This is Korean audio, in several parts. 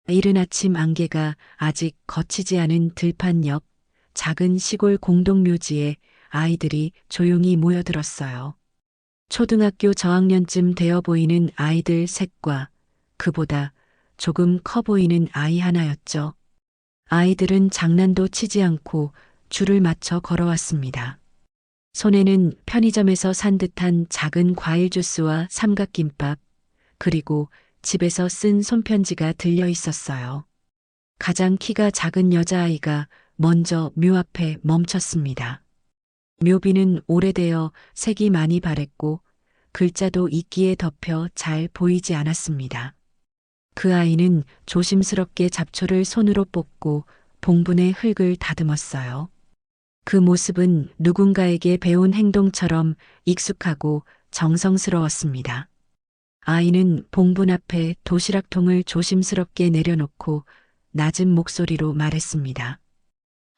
이른 아침 안개가 아직 거치지 않은 들판 옆 작은 시골 공동묘지에 아이들이 조용히 모여들었어요. 초등학교 저학년쯤 되어 보이는 아이들 셋과 그보다 조금 커 보이는 아이 하나였죠. 아이들은 장난도 치지 않고 줄을 맞춰 걸어왔습니다. 손에는 편의점에서 산 듯한 작은 과일 주스와 삼각김밥, 그리고 집에서 쓴 손편지가 들려 있었어요. 가장 키가 작은 여자아이가 먼저 묘 앞에 멈췄습니다. 묘비는 오래되어 색이 많이 바랬고 글자도 이끼에 덮여 잘 보이지 않았습니다. 그 아이는 조심스럽게 잡초를 손으로 뽑고 봉분에 흙을 다듬었어요. 그 모습은 누군가에게 배운 행동처럼 익숙하고 정성스러웠습니다. 아이는 봉분 앞에 도시락통을 조심스럽게 내려놓고 낮은 목소리로 말했습니다.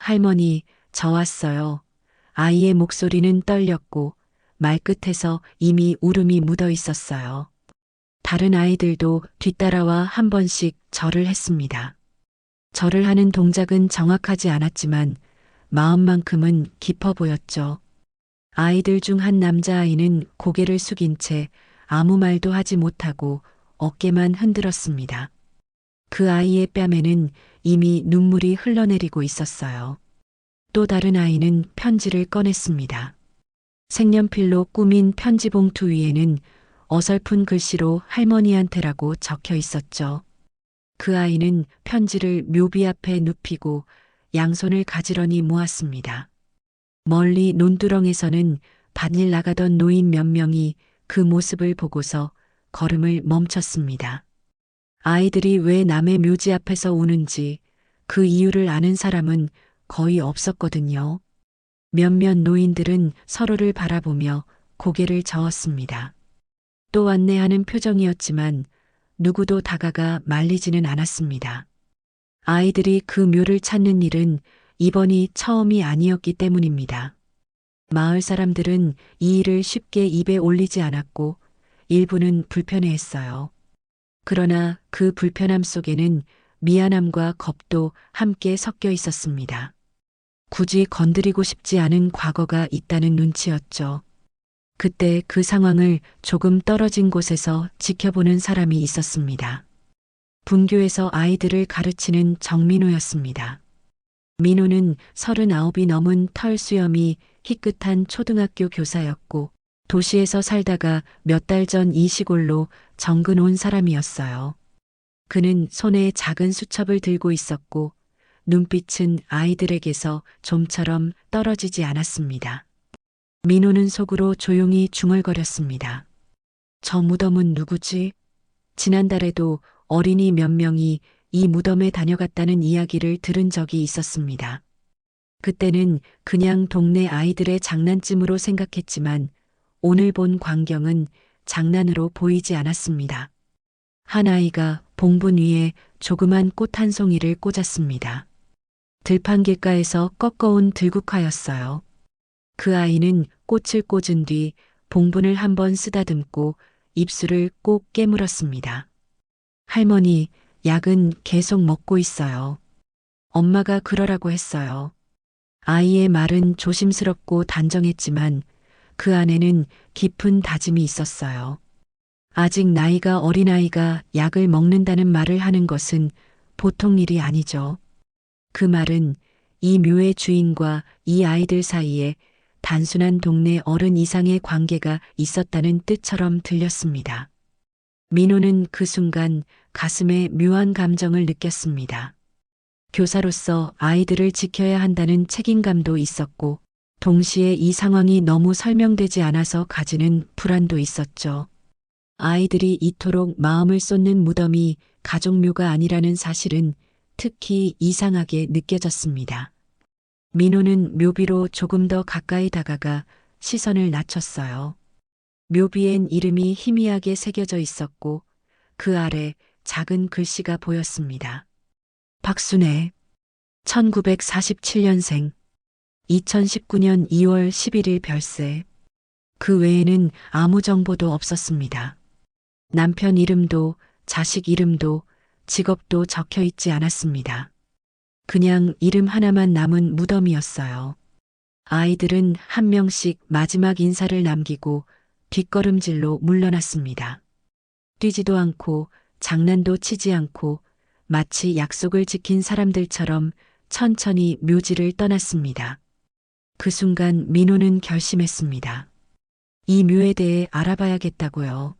할머니, 저 왔어요. 아이의 목소리는 떨렸고 말끝에서 이미 울음이 묻어 있었어요. 다른 아이들도 뒤따라와 한 번씩 절을 했습니다. 절을 하는 동작은 정확하지 않았지만 마음만큼은 깊어 보였죠. 아이들 중 한 남자아이는 고개를 숙인 채 아무 말도 하지 못하고 어깨만 흔들었습니다. 그 아이의 뺨에는 이미 눈물이 흘러내리고 있었어요. 또 다른 아이는 편지를 꺼냈습니다. 색연필로 꾸민 편지 봉투 위에는 어설픈 글씨로 할머니한테라고 적혀 있었죠. 그 아이는 편지를 묘비 앞에 눕히고 양손을 가지런히 모았습니다. 멀리 논두렁에서는 밭일 나가던 노인 몇 명이 그 모습을 보고서 걸음을 멈췄습니다. 아이들이 왜 남의 묘지 앞에서 우는지 그 이유를 아는 사람은 거의 없었거든요. 몇몇 노인들은 서로를 바라보며 고개를 저었습니다. 또 안내하는 표정이었지만 누구도 다가가 말리지는 않았습니다. 아이들이 그 묘를 찾는 일은 이번이 처음이 아니었기 때문입니다. 마을 사람들은 이 일을 쉽게 입에 올리지 않았고 일부는 불편해했어요. 그러나 그 불편함 속에는 미안함과 겁도 함께 섞여 있었습니다. 굳이 건드리고 싶지 않은 과거가 있다는 눈치였죠. 그때 그 상황을 조금 떨어진 곳에서 지켜보는 사람이 있었습니다. 분교에서 아이들을 가르치는 정민호였습니다. 민호는 39이 넘은 털 수염이 희끗한 초등학교 교사였고 도시에서 살다가 몇 달 전 이 시골로 정근 온 사람이었어요. 그는 손에 작은 수첩을 들고 있었고 눈빛은 아이들에게서 좀처럼 떨어지지 않았습니다. 민호는 속으로 조용히 중얼거렸습니다. 저 무덤은 누구지? 지난달에도 어린이 몇 명이 이 무덤에 다녀갔다는 이야기를 들은 적이 있었습니다. 그때는 그냥 동네 아이들의 장난쯤으로 생각했지만 오늘 본 광경은 장난으로 보이지 않았습니다. 한 아이가 봉분 위에 조그만 꽃 한 송이를 꽂았습니다. 들판 길가에서 꺾어온 들국화였어요. 그 아이는 꽃을 꽂은 뒤 봉분을 한번 쓰다듬고 입술을 꼭 깨물었습니다. 할머니, 약은 계속 먹고 있어요. 엄마가 그러라고 했어요. 아이의 말은 조심스럽고 단정했지만 그 안에는 깊은 다짐이 있었어요. 아직 나이가 어린 아이가 약을 먹는다는 말을 하는 것은 보통 일이 아니죠. 그 말은 이 묘의 주인과 이 아이들 사이에 단순한 동네 어른 이상의 관계가 있었다는 뜻처럼 들렸습니다. 민호는 그 순간 가슴에 묘한 감정을 느꼈습니다. 교사로서 아이들을 지켜야 한다는 책임감도 있었고 동시에 이 상황이 너무 설명되지 않아서 가지는 불안도 있었죠. 아이들이 이토록 마음을 쏟는 무덤이 가족묘가 아니라는 사실은 특히 이상하게 느껴졌습니다. 민호는 묘비로 조금 더 가까이 다가가 시선을 낮췄어요. 묘비엔 이름이 희미하게 새겨져 있었고 그 아래 작은 글씨가 보였습니다. 박순애, 1947년생, 2019년 2월 11일 별세. 그 외에는 아무 정보도 없었습니다. 남편 이름도 자식 이름도 직업도 적혀 있지 않았습니다. 그냥 이름 하나만 남은 무덤이었어요. 아이들은 한 명씩 마지막 인사를 남기고 뒷걸음질로 물러났습니다. 뛰지도 않고 장난도 치지 않고 마치 약속을 지킨 사람들처럼 천천히 묘지를 떠났습니다. 그 순간 민호는 결심했습니다. 이 묘에 대해 알아봐야겠다고요.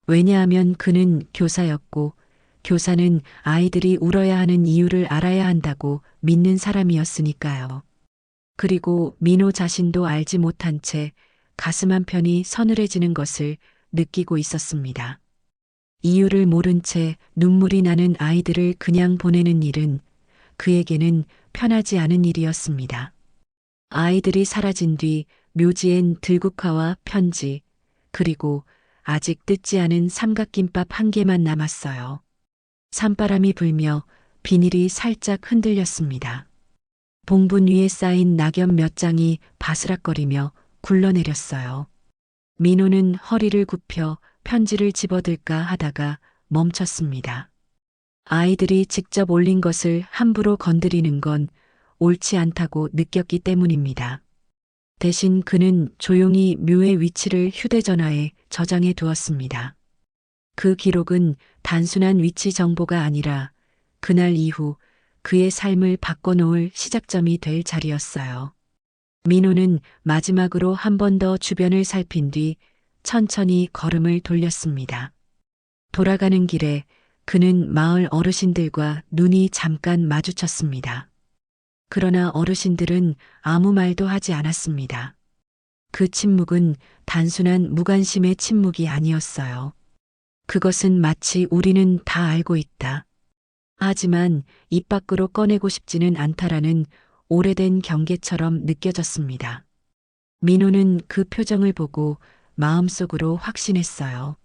왜냐하면 그는 교사였고 교사는 아이들이 울어야 하는 이유를 알아야 한다고 믿는 사람이었으니까요. 그리고 민호 자신도 알지 못한 채 가슴 한편이 서늘해지는 것을 느끼고 있었습니다. 이유를 모른 채 눈물이 나는 아이들을 그냥 보내는 일은 그에게는 편하지 않은 일이었습니다. 아이들이 사라진 뒤 묘지엔 들국화와 편지, 그리고 아직 뜯지 않은 삼각김밥 한 개만 남았어요. 산바람이 불며 비닐이 살짝 흔들렸습니다. 봉분 위에 쌓인 낙엽 몇 장이 바스락거리며 굴러내렸어요. 민호는 허리를 굽혀 편지를 집어들까 하다가 멈췄습니다. 아이들이 직접 올린 것을 함부로 건드리는 건 옳지 않다고 느꼈기 때문입니다. 대신 그는 조용히 묘의 위치를 휴대전화에 저장해 두었습니다. 그 기록은 단순한 위치 정보가 아니라 그날 이후 그의 삶을 바꿔놓을 시작점이 될 자리였어요. 민호는 마지막으로 한 번 더 주변을 살핀 뒤 천천히 걸음을 돌렸습니다. 돌아가는 길에 그는 마을 어르신들과 눈이 잠깐 마주쳤습니다. 그러나 어르신들은 아무 말도 하지 않았습니다. 그 침묵은 단순한 무관심의 침묵이 아니었어요. 그것은 마치 우리는 다 알고 있다. 하지만 입 밖으로 꺼내고 싶지는 않다라는 오래된 경계처럼 느껴졌습니다. 민호는 그 표정을 보고 마음속으로 확신했어요.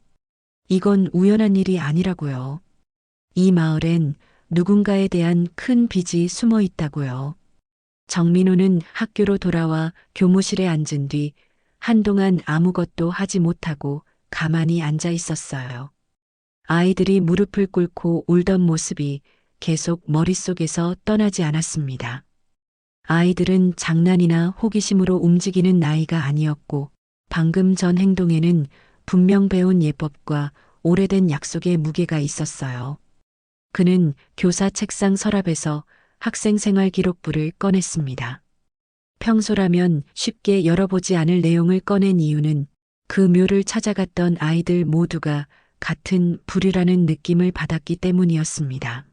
이건 우연한 일이 아니라고요. 이 마을엔 누군가에 대한 큰 빚이 숨어 있다고요. 정민호는 학교로 돌아와 교무실에 앉은 뒤 한동안 아무것도 하지 못하고 가만히 앉아 있었어요. 아이들이 무릎을 꿇고 울던 모습이 계속 머릿속에서 떠나지 않았습니다. 아이들은 장난이나 호기심으로 움직이는 나이가 아니었고 방금 전 행동에는 분명 배운 예법과 오래된 약속의 무게가 있었어요. 그는 교사 책상 서랍에서 학생 생활 기록부를 꺼냈습니다. 평소라면 쉽게 열어보지 않을 내용을 꺼낸 이유는 그 묘를 찾아갔던 아이들 모두가 같은 부류라는 느낌을 받았기 때문이었습니다.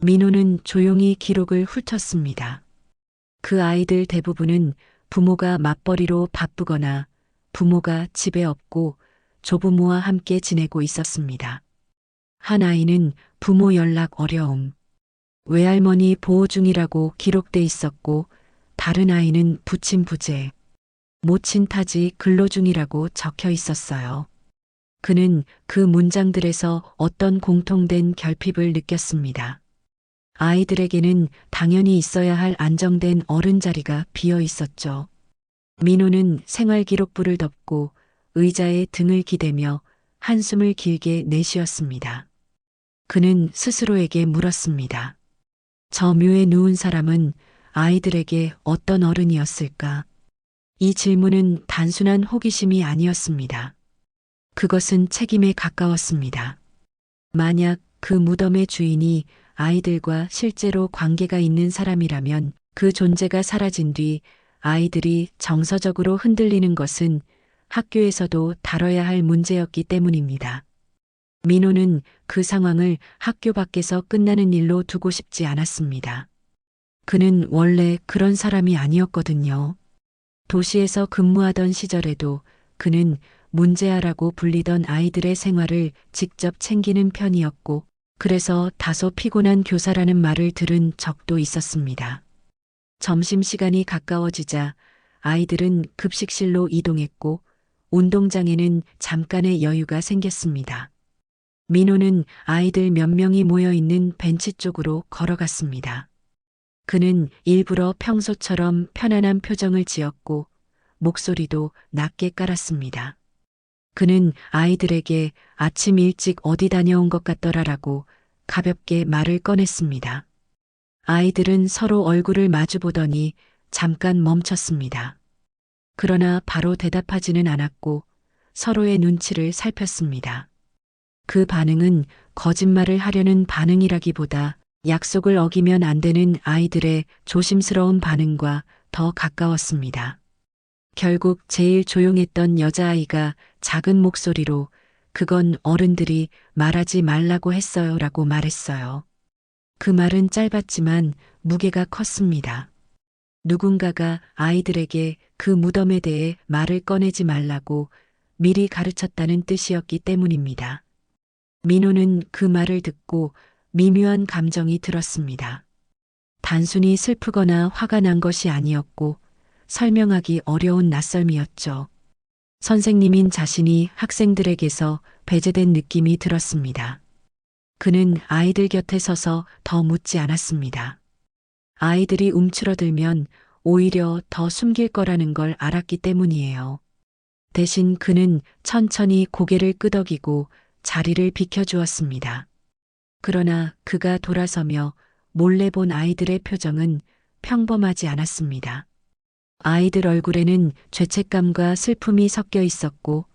민호는 조용히 기록을 훑었습니다. 그 아이들 대부분은 부모가 맞벌이로 바쁘거나 부모가 집에 없고 조부모와 함께 지내고 있었습니다. 한 아이는 부모 연락 어려움, 외할머니 보호 중이라고 기록돼 있었고 다른 아이는 부친 부재, 모친 타지 근로 중이라고 적혀 있었어요. 그는 그 문장들에서 어떤 공통된 결핍을 느꼈습니다. 아이들에게는 당연히 있어야 할 안정된 어른 자리가 비어 있었죠. 민호는 생활 기록부를 덮고 의자에 등을 기대며 한숨을 길게 내쉬었습니다. 그는 스스로에게 물었습니다. 저 묘에 누운 사람은 아이들에게 어떤 어른이었을까? 이 질문은 단순한 호기심이 아니었습니다. 그것은 책임에 가까웠습니다. 만약 그 무덤의 주인이 아이들과 실제로 관계가 있는 사람이라면 그 존재가 사라진 뒤 아이들이 정서적으로 흔들리는 것은 학교에서도 다뤄야 할 문제였기 때문입니다. 민호는 그 상황을 학교 밖에서 끝나는 일로 두고 싶지 않았습니다. 그는 원래 그런 사람이 아니었거든요. 도시에서 근무하던 시절에도 그는 문제아라고 불리던 아이들의 생활을 직접 챙기는 편이었고, 그래서 다소 피곤한 교사라는 말을 들은 적도 있었습니다. 점심시간이 가까워지자 아이들은 급식실로 이동했고, 운동장에는 잠깐의 여유가 생겼습니다. 민호는 아이들 몇 명이 모여 있는 벤치 쪽으로 걸어갔습니다. 그는 일부러 평소처럼 편안한 표정을 지었고 목소리도 낮게 깔았습니다. 그는 아이들에게 아침 일찍 어디 다녀온 것 같더라라고 가볍게 말을 꺼냈습니다. 아이들은 서로 얼굴을 마주보더니 잠깐 멈췄습니다. 그러나 바로 대답하지는 않았고 서로의 눈치를 살폈습니다. 그 반응은 거짓말을 하려는 반응이라기보다 약속을 어기면 안 되는 아이들의 조심스러운 반응과 더 가까웠습니다. 결국 제일 조용했던 여자아이가 작은 목소리로 그건 어른들이 말하지 말라고 했어요 라고 말했어요. 그 말은 짧았지만 무게가 컸습니다. 누군가가 아이들에게 그 무덤에 대해 말을 꺼내지 말라고 미리 가르쳤다는 뜻이었기 때문입니다. 민호는 그 말을 듣고 미묘한 감정이 들었습니다. 단순히 슬프거나 화가 난 것이 아니었고 설명하기 어려운 낯설미였죠. 선생님인 자신이 학생들에게서 배제된 느낌이 들었습니다. 그는 아이들 곁에 서서 더 묻지 않았습니다. 아이들이 움츠러들면 오히려 더 숨길 거라는 걸 알았기 때문이에요. 대신 그는 천천히 고개를 끄덕이고 자리를 비켜주었습니다. 그러나 그가 돌아서며 몰래 본 아이들의 표정은 평범하지 않았습니다. 아이들 얼굴에는 죄책감과 슬픔이 섞여 있었고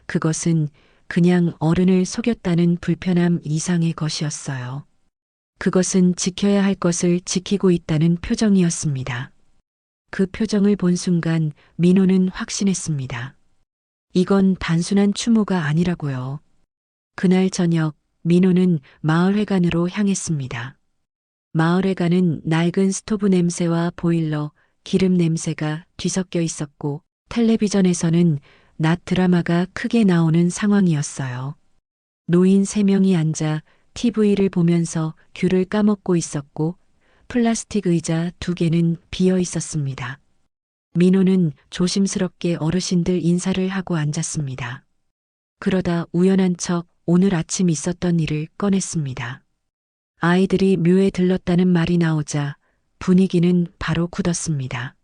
그것은 그냥 어른을 속였다는 불편함 이상의 것이었어요. 그것은 지켜야 할 것을 지키고 있다는 표정이었습니다. 그 표정을 본 순간 민호는 확신했습니다. 이건 단순한 추모가 아니라고요. 그날 저녁 민호는 마을회관으로 향했습니다. 마을회관은 낡은 스토브 냄새와 보일러, 기름 냄새가 뒤섞여 있었고 텔레비전에서는 낮 드라마가 크게 나오는 상황이었어요. 노인 3명이 앉아 TV를 보면서 귤을 까먹고 있었고 플라스틱 의자 2개는 비어 있었습니다. 민호는 조심스럽게 어르신들 인사를 하고 앉았습니다. 그러다 우연한 척 오늘 아침 있었던 일을 꺼냈습니다. 아이들이 묘에 들렀다는 말이 나오자 분위기는 바로 굳었습니다.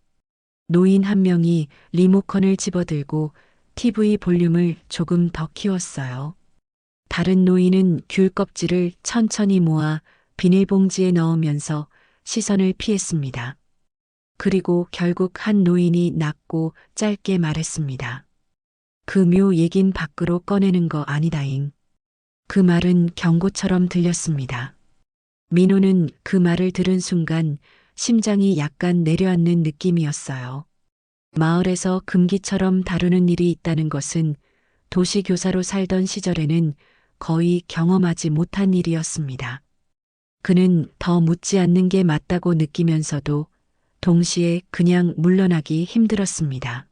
노인 한 명이 리모컨을 집어들고 TV 볼륨을 조금 더 키웠어요. 다른 노인은 귤 껍질을 천천히 모아 비닐봉지에 넣으면서 시선을 피했습니다. 그리고 결국 한 노인이 낮고 짧게 말했습니다. 그 묘 얘긴 밖으로 꺼내는 거 아니다잉. 그 말은 경고처럼 들렸습니다. 민호는 그 말을 들은 순간 심장이 약간 내려앉는 느낌이었어요. 마을에서 금기처럼 다루는 일이 있다는 것은 도시교사로 살던 시절에는 거의 경험하지 못한 일이었습니다. 그는 더 묻지 않는 게 맞다고 느끼면서도 동시에 그냥 물러나기 힘들었습니다.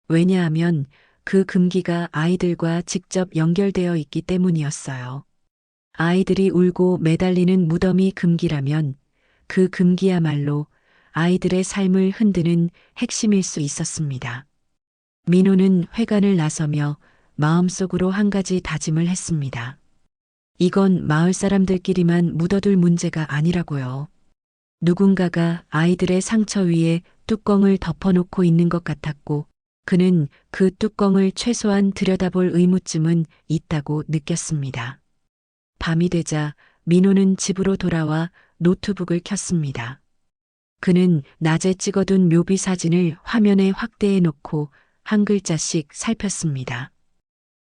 왜냐하면 그 금기가 아이들과 직접 연결되어 있기 때문이었어요. 아이들이 울고 매달리는 무덤이 금기라면 그 금기야말로 아이들의 삶을 흔드는 핵심일 수 있었습니다. 민호는 회관을 나서며 마음속으로 한 가지 다짐을 했습니다. 이건 마을 사람들끼리만 묻어둘 문제가 아니라고요. 누군가가 아이들의 상처 위에 뚜껑을 덮어놓고 있는 것 같았고 그는 그 뚜껑을 최소한 들여다볼 의무쯤은 있다고 느꼈습니다. 밤이 되자 민호는 집으로 돌아와 노트북을 켰습니다. 그는 낮에 찍어둔 묘비 사진을 화면에 확대해 놓고 한 글자씩 살폈습니다.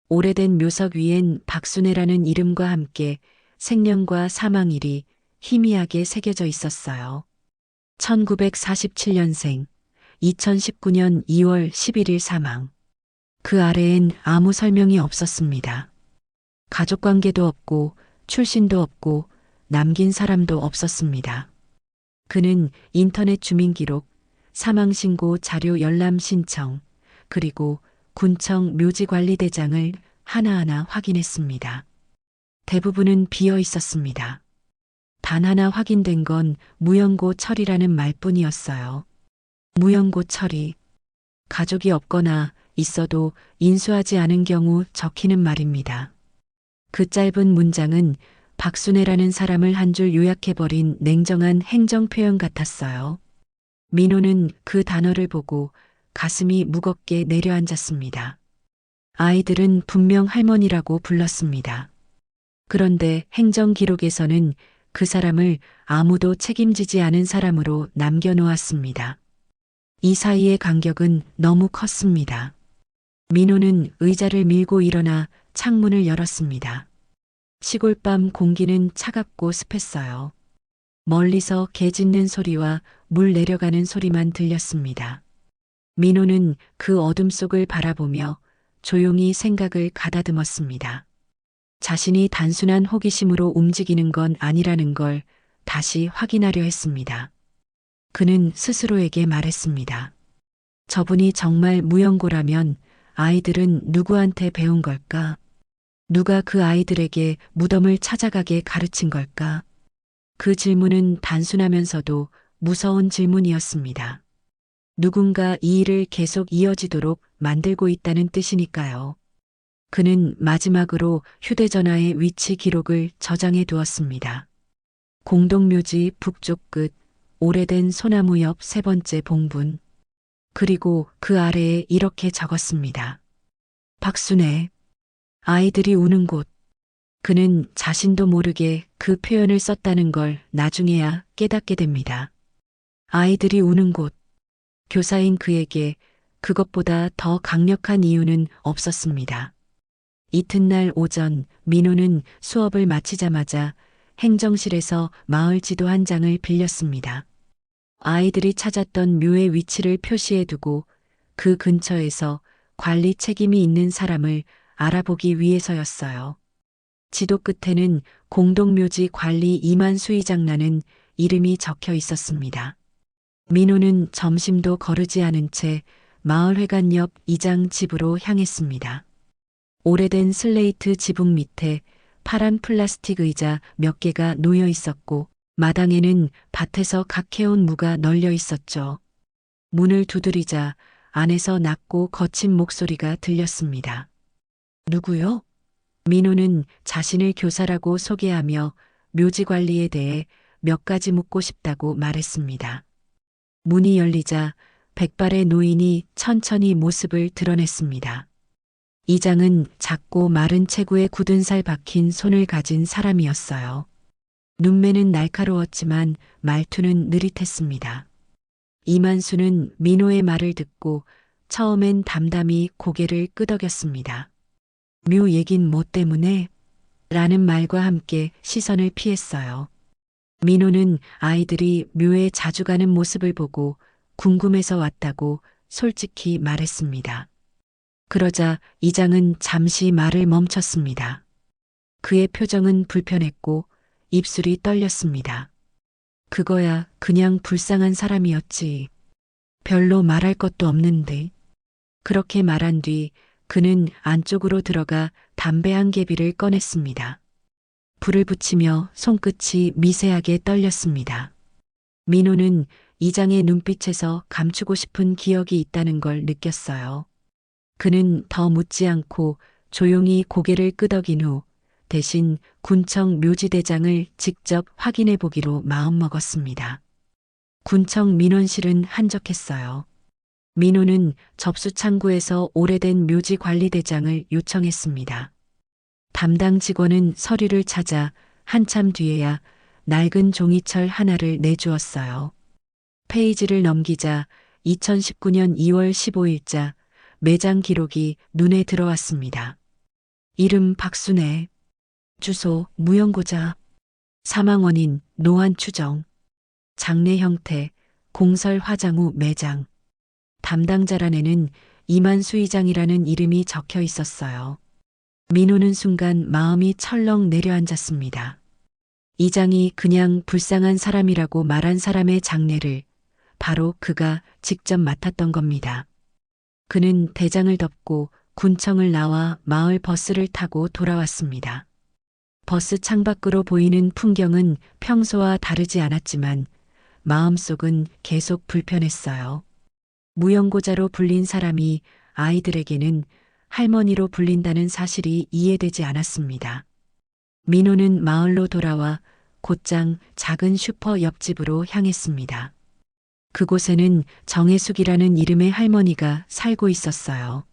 오래된 묘석 위엔 박순애라는 이름과 함께 생년과 사망일이 희미하게 새겨져 있었어요. 1947년생, 2019년 2월 11일 사망. 그 아래엔 아무 설명이 없었습니다. 가족관계도 없고 출신도 없고 남긴 사람도 없었습니다. 그는 인터넷 주민기록, 사망신고 자료 열람 신청, 그리고 군청 묘지관리대장을 하나하나 확인했습니다. 대부분은 비어 있었습니다. 단 하나 확인된 건 무연고 처리라는 말뿐이었어요. 무연고 처리. 가족이 없거나 있어도 인수하지 않은 경우 적히는 말입니다. 그 짧은 문장은 박순애라는 사람을 한 줄 요약해버린 냉정한 행정 표현 같았어요. 민호는 그 단어를 보고 가슴이 무겁게 내려앉았습니다. 아이들은 분명 할머니라고 불렀습니다. 그런데 행정 기록에서는 그 사람을 아무도 책임지지 않은 사람으로 남겨놓았습니다. 이 사이의 간격은 너무 컸습니다. 민호는 의자를 밀고 일어나 창문을 열었습니다. 시골밤 공기는 차갑고 습했어요. 멀리서 개 짖는 소리와 물 내려가는 소리만 들렸습니다. 민호는 그 어둠 속을 바라보며 조용히 생각을 가다듬었습니다. 자신이 단순한 호기심으로 움직이는 건 아니라는 걸 다시 확인하려 했습니다. 그는 스스로에게 말했습니다. 저분이 정말 무용고라면 아이들은 누구한테 배운 걸까? 누가 그 아이들에게 무덤을 찾아가게 가르친 걸까? 그 질문은 단순하면서도 무서운 질문이었습니다. 누군가 이 일을 계속 이어지도록 만들고 있다는 뜻이니까요. 그는 마지막으로 휴대전화의 위치 기록을 저장해 두었습니다. 공동묘지 북쪽 끝, 오래된 소나무 옆 세 번째 봉분. 그리고 그 아래에 이렇게 적었습니다. 박순애. 아이들이 우는 곳. 그는 자신도 모르게 그 표현을 썼다는 걸 나중에야 깨닫게 됩니다. 아이들이 우는 곳. 교사인 그에게 그것보다 더 강력한 이유는 없었습니다. 이튿날 오전 민호는 수업을 마치자마자 행정실에서 마을 지도 한 장을 빌렸습니다. 아이들이 찾았던 묘의 위치를 표시해 두고 그 근처에서 관리 책임이 있는 사람을 알아보기 위해서였어요. 지도 끝에는 공동묘지 관리 이만수의장라는 이름이 적혀 있었습니다. 민호는 점심도 거르지 않은 채 마을회관 옆 이장 집으로 향했습니다. 오래된 슬레이트 지붕 밑에 파란 플라스틱 의자 몇 개가 놓여 있었고 마당에는 밭에서 각해온 무가 널려 있었죠. 문을 두드리자 안에서 낮고 거친 목소리가 들렸습니다. 누구요? 민호는 자신을 교사라고 소개하며 묘지 관리에 대해 몇 가지 묻고 싶다고 말했습니다. 문이 열리자 백발의 노인이 천천히 모습을 드러냈습니다. 이장은 작고 마른 체구에 굳은 살 박힌 손을 가진 사람이었어요. 눈매는 날카로웠지만 말투는 느릿했습니다. 이만수는 민호의 말을 듣고 처음엔 담담히 고개를 끄덕였습니다. 묘 얘긴 뭐 때문에? 라는 말과 함께 시선을 피했어요. 민호는 아이들이 묘에 자주 가는 모습을 보고 궁금해서 왔다고 솔직히 말했습니다. 그러자 이장은 잠시 말을 멈췄습니다. 그의 표정은 불편했고 입술이 떨렸습니다. 그거야 그냥 불쌍한 사람이었지. 별로 말할 것도 없는데. 그렇게 말한 뒤 그는 안쪽으로 들어가 담배 한 개비를 꺼냈습니다. 불을 붙이며 손끝이 미세하게 떨렸습니다. 민호는 이장의 눈빛에서 감추고 싶은 기억이 있다는 걸 느꼈어요. 그는 더 묻지 않고 조용히 고개를 끄덕인 후 대신 군청 묘지대장을 직접 확인해 보기로 마음먹었습니다. 군청 민원실은 한적했어요. 민호는 접수창구에서 오래된 묘지관리대장을 요청했습니다. 담당 직원은 서류를 찾아 한참 뒤에야 낡은 종이철 하나를 내주었어요. 페이지를 넘기자 2019년 2월 15일자 매장 기록이 눈에 들어왔습니다. 이름 박순애, 주소 무용고자, 사망 원인 노안 추정, 장례 형태 공설 화장 후 매장, 담당자란에는 이만수의장이라는 이름이 적혀 있었어요. 민호는 순간 마음이 철렁 내려앉았습니다. 이장이 그냥 불쌍한 사람이라고 말한 사람의 장례를 바로 그가 직접 맡았던 겁니다. 그는 대장을 덮고 군청을 나와 마을 버스를 타고 돌아왔습니다. 버스 창밖으로 보이는 풍경은 평소와 다르지 않았지만 마음속은 계속 불편했어요. 무용고자로 불린 사람이 아이들에게는 할머니로 불린다는 사실이 이해되지 않았습니다. 민호는 마을로 돌아와 곧장 작은 슈퍼 옆집으로 향했습니다. 그곳에는 정혜숙이라는 이름의 할머니가 살고 있었어요.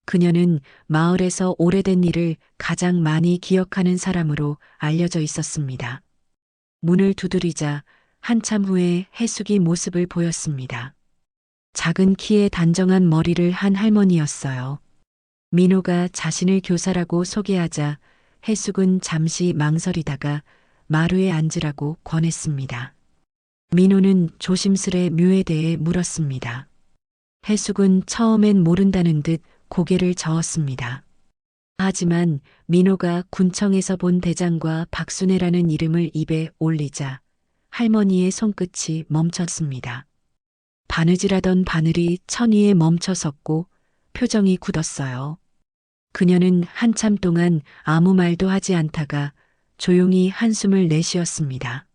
그녀는 마을에서 오래된 일을 가장 많이 기억하는 사람으로 알려져 있었습니다. 문을 두드리자 한참 후에 해숙이 모습을 보였습니다. 작은 키에 단정한 머리를 한 할머니였어요. 민호가 자신을 교사라고 소개하자 해숙은 잠시 망설이다가 마루에 앉으라고 권했습니다. 민호는 조심스레 묘에 대해 물었습니다. 해숙은 처음엔 모른다는 듯 고개를 저었습니다. 하지만 민호가 군청에서 본 대장과 박순애라는 이름을 입에 올리자 할머니의 손끝이 멈췄습니다. 바느질하던 바늘이 천 위에 멈춰 섰고 표정이 굳었어요. 그녀는 한참 동안 아무 말도 하지 않다가 조용히 한숨을 내쉬었습니다.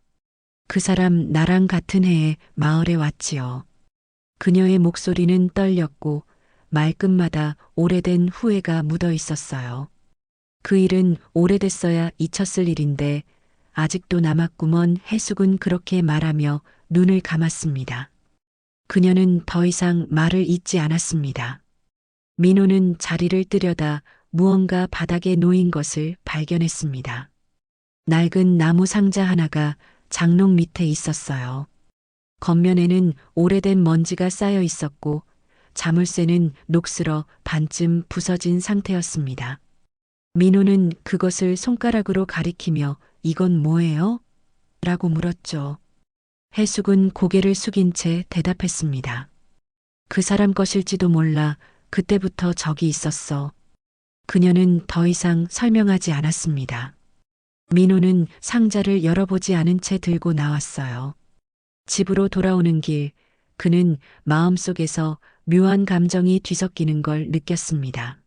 그 사람 나랑 같은 해에 마을에 왔지요. 그녀의 목소리는 떨렸고 말끝마다 오래된 후회가 묻어 있었어요. 그 일은 오래됐어야 잊혔을 일인데 아직도 남았구먼. 해숙은 그렇게 말하며 눈을 감았습니다. 그녀는 더 이상 말을 잇지 않았습니다. 민호는 자리를 뜨려다 무언가 바닥에 놓인 것을 발견했습니다. 낡은 나무 상자 하나가 장롱 밑에 있었어요. 겉면에는 오래된 먼지가 쌓여 있었고 자물쇠는 녹슬어 반쯤 부서진 상태였습니다. 민호는 그것을 손가락으로 가리키며 이건 뭐예요? 라고 물었죠. 해숙은 고개를 숙인 채 대답했습니다. 그 사람 것일지도 몰라. 그때부터 적이 있었어. 그녀는 더 이상 설명하지 않았습니다. 민호는 상자를 열어보지 않은 채 들고 나왔어요. 집으로 돌아오는 길, 그는 마음속에서 묘한 감정이 뒤섞이는 걸 느꼈습니다.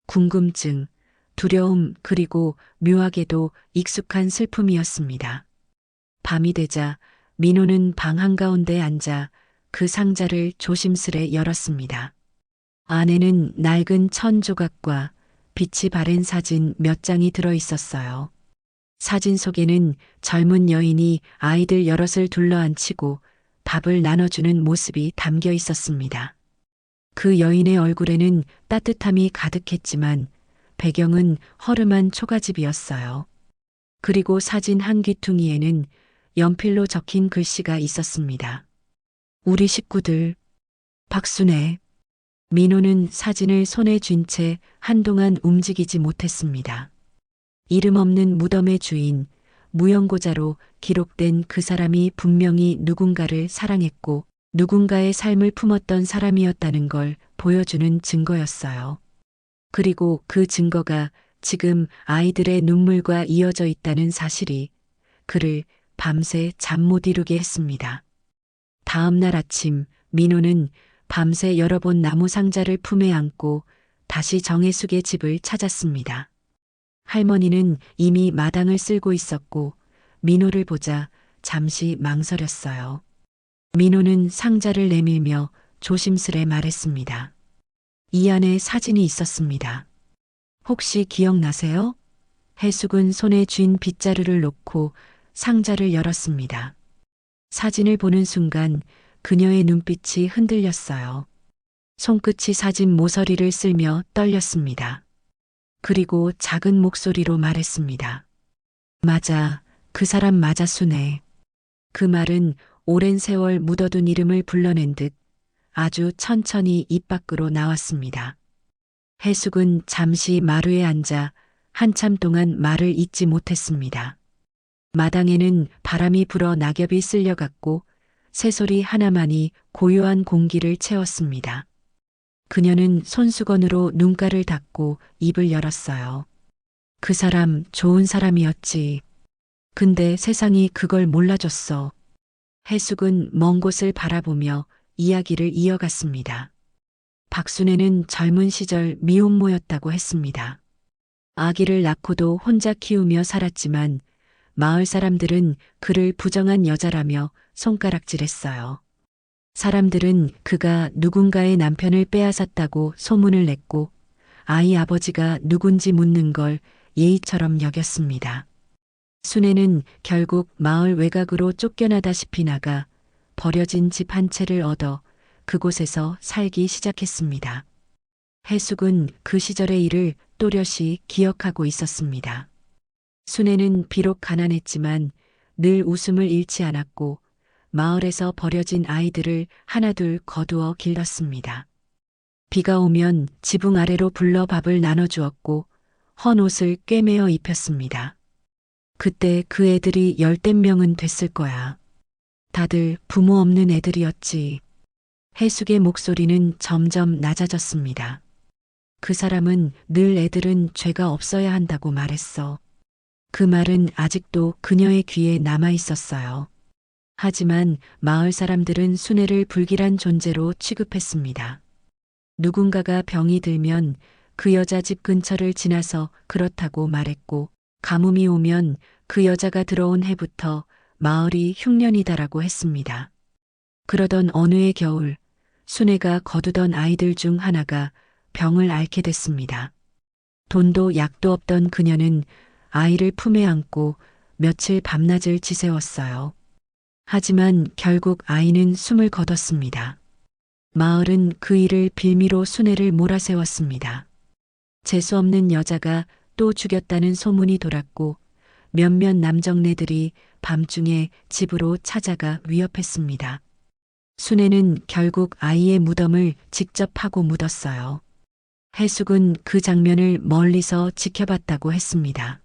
궁금증, 두려움, 그리고 묘하게도 익숙한 슬픔이었습니다. 밤이 되자 민호는 방 한가운데 앉아 그 상자를 조심스레 열었습니다. 안에는 낡은 천 조각과 빛이 바랜 사진 몇 장이 들어 있었어요. 사진 속에는 젊은 여인이 아이들 여럿을 둘러앉히고 밥을 나눠주는 모습이 담겨 있었습니다. 그 여인의 얼굴에는 따뜻함이 가득했지만 배경은 허름한 초가집이었어요. 그리고 사진 한 귀퉁이에는 연필로 적힌 글씨가 있었습니다. 우리 식구들, 박순애. 민호는 사진을 손에 쥔 채 한동안 움직이지 못했습니다. 이름 없는 무덤의 주인, 무연고자로 기록된 그 사람이 분명히 누군가를 사랑했고 누군가의 삶을 품었던 사람이었다는 걸 보여주는 증거였어요. 그리고 그 증거가 지금 아이들의 눈물과 이어져 있다는 사실이 그를 밤새 잠 못 이루게 했습니다. 다음 날 아침 민호는 밤새 여러 번 나무 상자를 품에 안고 다시 정혜숙의 집을 찾았습니다. 할머니는 이미 마당을 쓸고 있었고 민호를 보자 잠시 망설였어요. 민호는 상자를 내밀며 조심스레 말했습니다. 이 안에 사진이 있었습니다. 혹시 기억나세요? 해숙은 손에 쥔 빗자루를 놓고 상자를 열었습니다. 사진을 보는 순간 그녀의 눈빛이 흔들렸어요. 손끝이 사진 모서리를 쓸며 떨렸습니다. 그리고 작은 목소리로 말했습니다. 맞아, 그 사람 맞아 순애. 그 말은 오랜 세월 묻어둔 이름을 불러낸 듯 아주 천천히 입 밖으로 나왔습니다. 해숙은 잠시 마루에 앉아 한참 동안 말을 잇지 못했습니다. 마당에는 바람이 불어 낙엽이 쓸려갔고 새소리 하나만이 고요한 공기를 채웠습니다. 그녀는 손수건으로 눈가를 닦고 입을 열었어요. 그 사람 좋은 사람이었지. 근데 세상이 그걸 몰라줬어. 해숙은 먼 곳을 바라보며 이야기를 이어갔습니다. 박순애는 젊은 시절 미혼모였다고 했습니다. 아기를 낳고도 혼자 키우며 살았지만 마을 사람들은 그를 부정한 여자라며 손가락질했어요. 사람들은 그가 누군가의 남편을 빼앗았다고 소문을 냈고 아이 아버지가 누군지 묻는 걸 예의처럼 여겼습니다. 순애는 결국 마을 외곽으로 쫓겨나다시피 나가 버려진 집 한 채를 얻어 그곳에서 살기 시작했습니다. 해숙은 그 시절의 일을 또렷이 기억하고 있었습니다. 순애는 비록 가난했지만 늘 웃음을 잃지 않았고 마을에서 버려진 아이들을 하나둘 거두어 길렀습니다. 비가 오면 지붕 아래로 불러 밥을 나눠주었고 헌 옷을 꿰매어 입혔습니다. 그때 그 애들이 10명은 됐을 거야. 다들 부모 없는 애들이었지. 해숙의 목소리는 점점 낮아졌습니다. 그 사람은 늘 애들은 죄가 없어야 한다고 말했어. 그 말은 아직도 그녀의 귀에 남아 있었어요. 하지만 마을 사람들은 순애를 불길한 존재로 취급했습니다. 누군가가 병이 들면 그 여자 집 근처를 지나서 그렇다고 말했고, 가뭄이 오면 그 여자가 들어온 해부터 마을이 흉년이다라고 했습니다. 그러던 어느 해 겨울, 순애가 거두던 아이들 중 하나가 병을 앓게 됐습니다. 돈도 약도 없던 그녀는 아이를 품에 안고 며칠 밤낮을 지새웠어요. 하지만 결국 아이는 숨을 거뒀습니다. 마을은 그 일을 빌미로 순애를 몰아세웠습니다. 재수없는 여자가 또 죽였다는 소문이 돌았고 몇몇 남정네들이 밤중에 집으로 찾아가 위협했습니다. 순애는 결국 아이의 무덤을 직접 파고 묻었어요. 해숙은 그 장면을 멀리서 지켜봤다고 했습니다.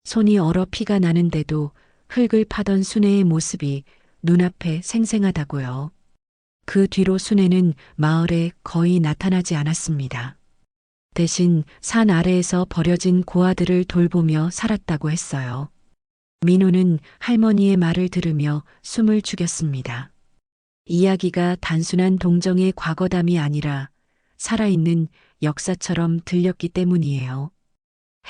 손이 얼어 피가 나는데도 흙을 파던 순애의 모습이 눈앞에 생생하다고요. 그 뒤로 순애는 마을에 거의 나타나지 않았습니다. 대신 산 아래에서 버려진 고아들을 돌보며 살았다고 했어요. 민호는 할머니의 말을 들으며 숨을 죽였습니다. 이야기가 단순한 동정의 과거담이 아니라 살아있는 역사처럼 들렸기 때문이에요.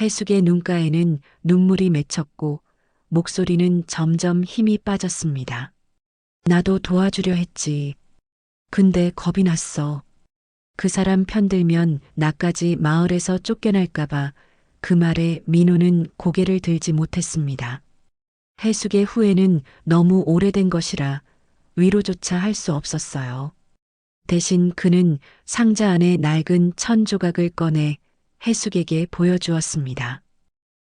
해숙의 눈가에는 눈물이 맺혔고 목소리는 점점 힘이 빠졌습니다. 나도 도와주려 했지. 근데 겁이 났어. 그 사람 편들면 나까지 마을에서 쫓겨날까봐. 그 말에 민호는 고개를 들지 못했습니다. 해숙의 후회는 너무 오래된 것이라 위로조차 할 수 없었어요. 대신 그는 상자 안에 낡은 천 조각을 꺼내 해숙에게 보여주었습니다.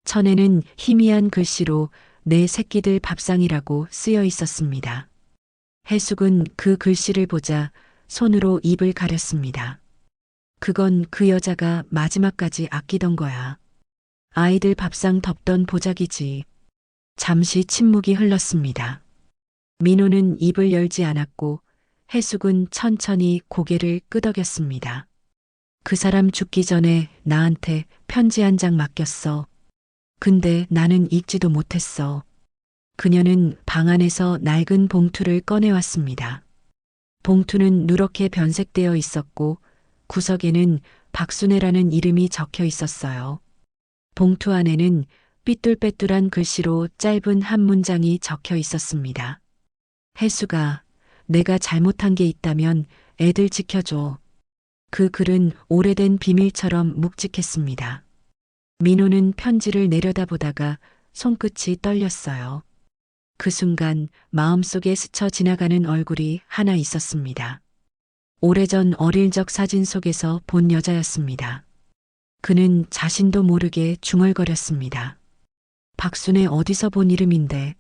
천에는 희미한 글씨로 내 새끼들 밥상이라고 쓰여 있었습니다. 해숙은 그 글씨를 보자 손으로 입을 가렸습니다. 그건 그 여자가 마지막까지 아끼던 거야. 아이들 밥상 덮던 보자기지. 잠시 침묵이 흘렀습니다. 민호는 입을 열지 않았고 해숙은 천천히 고개를 끄덕였습니다. 그 사람 죽기 전에 나한테 편지 한 장 맡겼어. 근데 나는 읽지도 못했어. 그녀는 방 안에서 낡은 봉투를 꺼내왔습니다. 봉투는 누렇게 변색되어 있었고 구석에는 박순애라는 이름이 적혀 있었어요. 봉투 안에는 삐뚤빼뚤한 글씨로 짧은 한 문장이 적혀 있었습니다. 해수가 내가 잘못한 게 있다면 애들 지켜줘. 그 글은 오래된 비밀처럼 묵직했습니다. 민호는 편지를 내려다보다가 손끝이 떨렸어요. 그 순간 마음속에 스쳐 지나가는 얼굴이 하나 있었습니다. 오래전 어릴 적 사진 속에서 본 여자였습니다. 그는 자신도 모르게 중얼거렸습니다. 박순애 어디서 본 이름인데.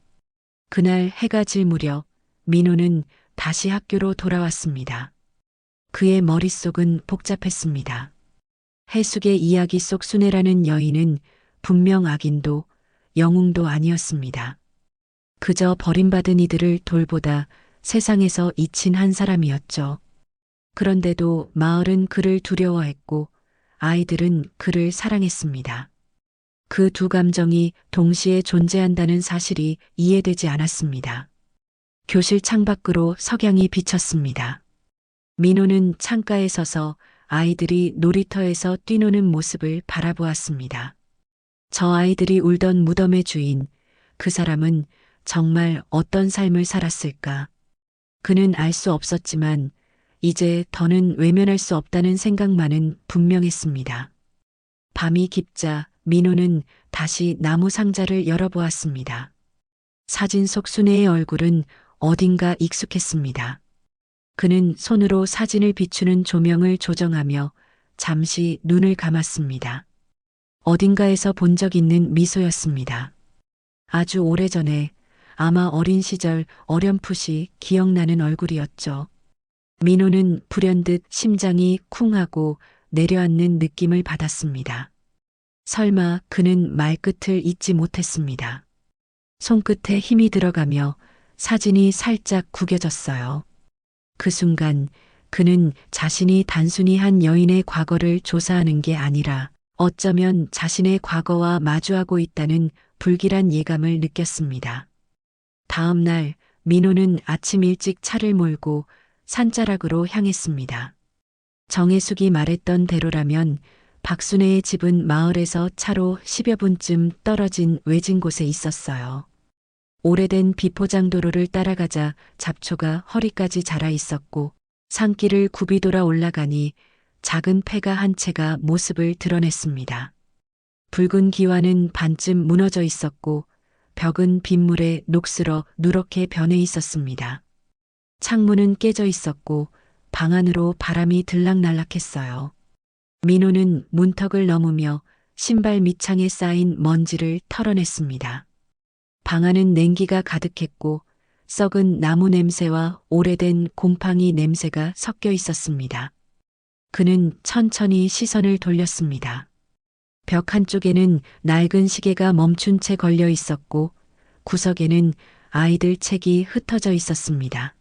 그날 해가 질 무렵 민호는 다시 학교로 돌아왔습니다. 그의 머릿속은 복잡했습니다. 해숙의 이야기 속 순애라는 여인은 분명 악인도 영웅도 아니었습니다. 그저 버림받은 이들을 돌보다 세상에서 잊힌 한 사람이었죠. 그런데도 마을은 그를 두려워했고 아이들은 그를 사랑했습니다. 그 두 감정이 동시에 존재한다는 사실이 이해되지 않았습니다. 교실 창밖으로 석양이 비쳤습니다. 민호는 창가에 서서 아이들이 놀이터에서 뛰노는 모습을 바라보았습니다. 저 아이들이 울던 무덤의 주인, 그 사람은 정말 어떤 삶을 살았을까? 그는 알 수 없었지만 이제 더는 외면할 수 없다는 생각만은 분명했습니다. 밤이 깊자 민호는 다시 나무 상자를 열어보았습니다. 사진 속 순애의 얼굴은 어딘가 익숙했습니다. 그는 손으로 사진을 비추는 조명을 조정하며 잠시 눈을 감았습니다. 어딘가에서 본 적 있는 미소였습니다. 아주 오래전에 아마 어린 시절 어렴풋이 기억나는 얼굴이었죠. 민호는 불현듯 심장이 쿵하고 내려앉는 느낌을 받았습니다. 설마 그는 말끝을 잇지 못했습니다. 손끝에 힘이 들어가며 사진이 살짝 구겨졌어요. 그 순간 그는 자신이 단순히 한 여인의 과거를 조사하는 게 아니라 어쩌면 자신의 과거와 마주하고 있다는 불길한 예감을 느꼈습니다. 다음 날 민호는 아침 일찍 차를 몰고 산자락으로 향했습니다. 정혜숙이 말했던 대로라면 박순애의 집은 마을에서 차로 10여 분쯤 떨어진 외진 곳에 있었어요. 오래된 비포장도로를 따라가자 잡초가 허리까지 자라 있었고 산길을 굽이 돌아 올라가니 작은 폐가 한 채가 모습을 드러냈습니다. 붉은 기와는 반쯤 무너져 있었고 벽은 빗물에 녹슬어 누렇게 변해 있었습니다. 창문은 깨져 있었고 방 안으로 바람이 들락날락했어요. 민호는 문턱을 넘으며 신발 밑창에 쌓인 먼지를 털어냈습니다. 방 안은 냉기가 가득했고 썩은 나무 냄새와 오래된 곰팡이 냄새가 섞여 있었습니다. 그는 천천히 시선을 돌렸습니다. 벽 한쪽에는 낡은 시계가 멈춘 채 걸려 있었고 구석에는 아이들 책이 흩어져 있었습니다.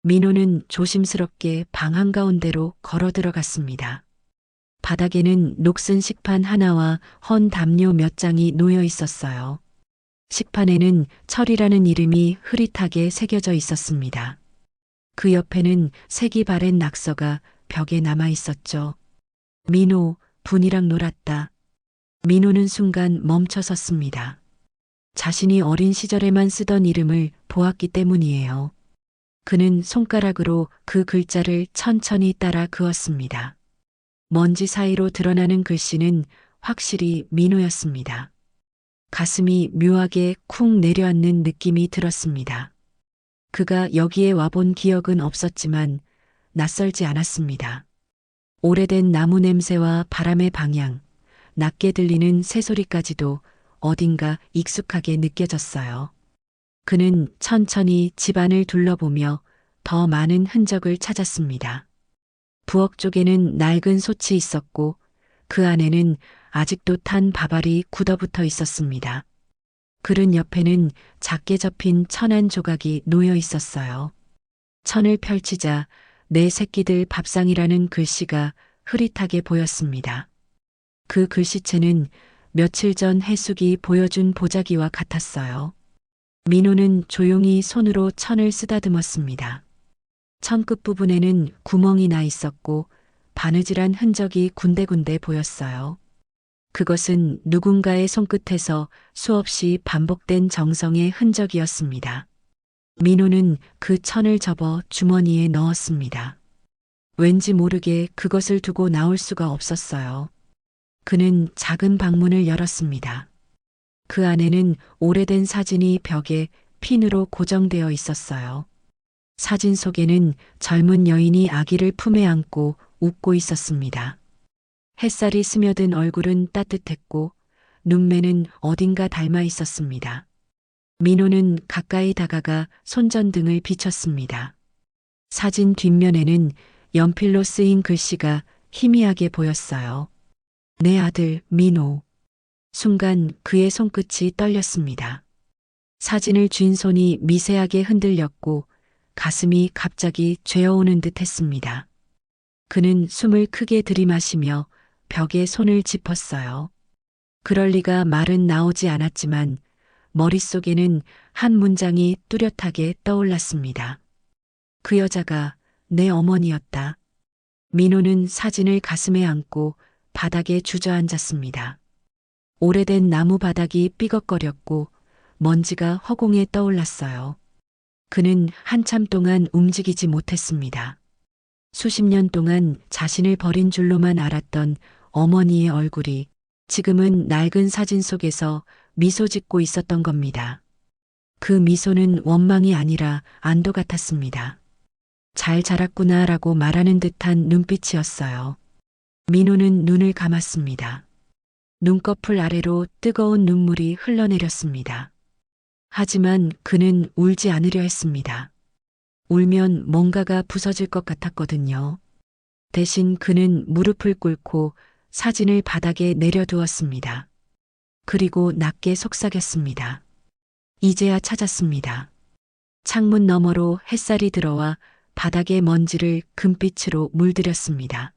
민호는 조심스럽게 방 한가운데로 걸어 들어갔습니다. 바닥에는 녹슨 식판 하나와 헌 담요 몇 장이 놓여 있었어요. 식판에는 철이라는 이름이 흐릿하게 새겨져 있었습니다. 그 옆에는 색이 바랜 낙서가 벽에 남아 있었죠. 민호, 분이랑 놀았다. 민호는 순간 멈춰 섰습니다. 자신이 어린 시절에만 쓰던 이름을 보았기 때문이에요. 그는 손가락으로 그 글자를 천천히 따라 그었습니다. 먼지 사이로 드러나는 글씨는 확실히 민호였습니다. 가슴이 묘하게 쿵 내려앉는 느낌이 들었습니다. 그가 여기에 와본 기억은 없었지만 낯설지 않았습니다. 오래된 나무 냄새와 바람의 방향, 낮게 들리는 새소리까지도 어딘가 익숙하게 느껴졌어요. 그는 천천히 집안을 둘러보며 더 많은 흔적을 찾았습니다. 부엌 쪽에는 낡은 솥이 있었고 그 안에는 아직도 탄 밥알이 굳어붙어 있었습니다. 그릇 옆에는 작게 접힌 천 한 조각이 놓여 있었어요. 천을 펼치자 내 새끼들 밥상이라는 글씨가 흐릿하게 보였습니다. 그 글씨체는 며칠 전 해숙이 보여준 보자기와 같았어요. 민호는 조용히 손으로 천을 쓰다듬었습니다. 천 끝부분에는 구멍이 나 있었고 바느질한 흔적이 군데군데 보였어요. 그것은 누군가의 손끝에서 수없이 반복된 정성의 흔적이었습니다. 민호는 그 천을 접어 주머니에 넣었습니다. 왠지 모르게 그것을 두고 나올 수가 없었어요. 그는 작은 방문을 열었습니다. 그 안에는 오래된 사진이 벽에 핀으로 고정되어 있었어요. 사진 속에는 젊은 여인이 아기를 품에 안고 웃고 있었습니다. 햇살이 스며든 얼굴은 따뜻했고 눈매는 어딘가 닮아 있었습니다. 민호는 가까이 다가가 손전등을 비췄습니다. 사진 뒷면에는 연필로 쓰인 글씨가 희미하게 보였어요. 내 아들 민호. 순간 그의 손끝이 떨렸습니다. 사진을 쥔 손이 미세하게 흔들렸고 가슴이 갑자기 죄어오는 듯 했습니다. 그는 숨을 크게 들이마시며 벽에 손을 짚었어요. 그럴 리가 말은 나오지 않았지만 머릿속에는 한 문장이 뚜렷하게 떠올랐습니다. 그 여자가 내 어머니였다. 민호는 사진을 가슴에 안고 바닥에 주저앉았습니다. 오래된 나무 바닥이 삐걱거렸고 먼지가 허공에 떠올랐어요. 그는 한참 동안 움직이지 못했습니다. 수십 년 동안 자신을 버린 줄로만 알았던 어머니의 얼굴이 지금은 낡은 사진 속에서 미소 짓고 있었던 겁니다. 그 미소는 원망이 아니라 안도 같았습니다. 잘 자랐구나라고 말하는 듯한 눈빛이었어요. 민호는 눈을 감았습니다. 눈꺼풀 아래로 뜨거운 눈물이 흘러내렸습니다. 하지만 그는 울지 않으려 했습니다. 울면 뭔가가 부서질 것 같았거든요. 대신 그는 무릎을 꿇고 사진을 바닥에 내려두었습니다. 그리고 낮게 속삭였습니다. 이제야 찾았습니다. 창문 너머로 햇살이 들어와 바닥의 먼지를 금빛으로 물들였습니다.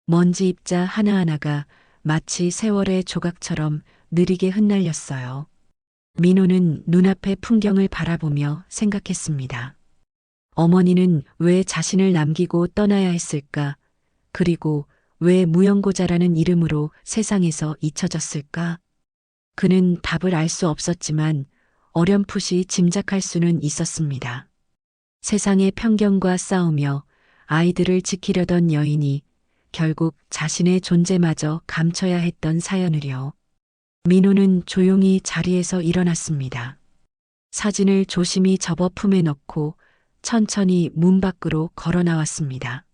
먼지 입자 하나하나가 마치 세월의 조각처럼 느리게 흩날렸어요. 민호는 눈앞의 풍경을 바라보며 생각했습니다. 어머니는 왜 자신을 남기고 떠나야 했을까? 그리고 왜 무연고자라는 이름으로 세상에서 잊혀졌을까? 그는 답을 알 수 없었지만 어렴풋이 짐작할 수는 있었습니다. 세상의 편견과 싸우며 아이들을 지키려던 여인이 결국 자신의 존재마저 감춰야 했던 사연을요. 민호는 조용히 자리에서 일어났습니다. 사진을 조심히 접어 품에 넣고 천천히 문 밖으로 걸어 나왔습니다.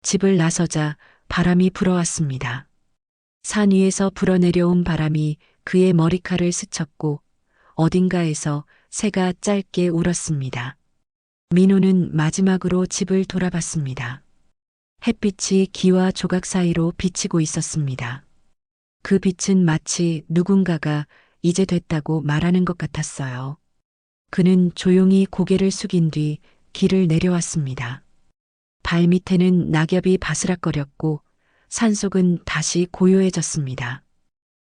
집을 나서자 바람이 불어왔습니다. 산 위에서 불어내려온 바람이 그의 머리칼을 스쳤고 어딘가에서 새가 짧게 울었습니다. 민호는 마지막으로 집을 돌아봤습니다. 햇빛이 기와 조각 사이로 비치고 있었습니다. 그 빛은 마치 누군가가 이제 됐다고 말하는 것 같았어요. 그는 조용히 고개를 숙인 뒤 길을 내려왔습니다. 발밑에는 낙엽이 바스락거렸고 산속은 다시 고요해졌습니다.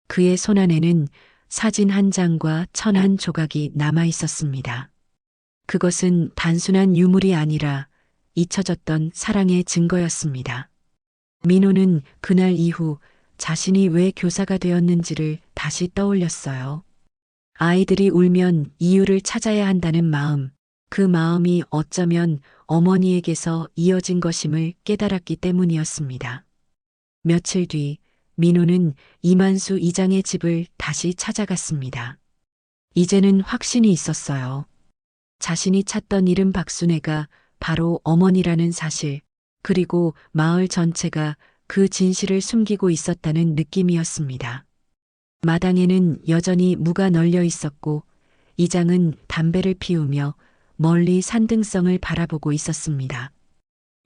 그의 손안에는 사진 한 장과 천 한 조각이 남아 있었습니다. 그것은 단순한 유물이 아니라 잊혀졌던 사랑의 증거였습니다. 민호는 그날 이후 자신이 왜 교사가 되었는지를 다시 떠올렸어요. 아이들이 울면 이유를 찾아야 한다는 마음, 그 마음이 어쩌면 어머니에게서 이어진 것임을 깨달았기 때문이었습니다. 며칠 뒤 민호는 이만수 이장의 집을 다시 찾아갔습니다. 이제는 확신이 있었어요. 자신이 찾던 이름 박순애가 바로 어머니라는 사실, 그리고 마을 전체가 그 진실을 숨기고 있었다는 느낌이었습니다. 마당에는 여전히 무가 널려 있었고 이장은 담배를 피우며 멀리 산등성을 바라보고 있었습니다.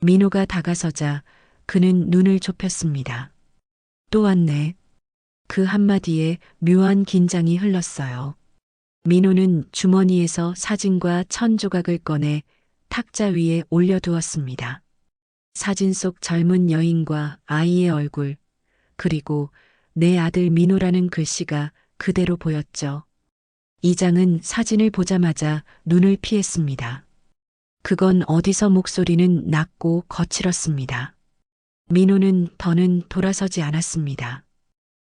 민호가 다가서자 그는 눈을 좁혔습니다. 또 왔네. 그 한마디에 묘한 긴장이 흘렀어요. 민호는 주머니에서 사진과 천 조각을 꺼내 탁자 위에 올려두었습니다. 사진 속 젊은 여인과 아이의 얼굴, 그리고 내 아들 민호라는 글씨가 그대로 보였죠. 이장은 사진을 보자마자 눈을 피했습니다. 그건 어디서 목소리는 낮고 거칠었습니다. 민호는 더는 돌아서지 않았습니다.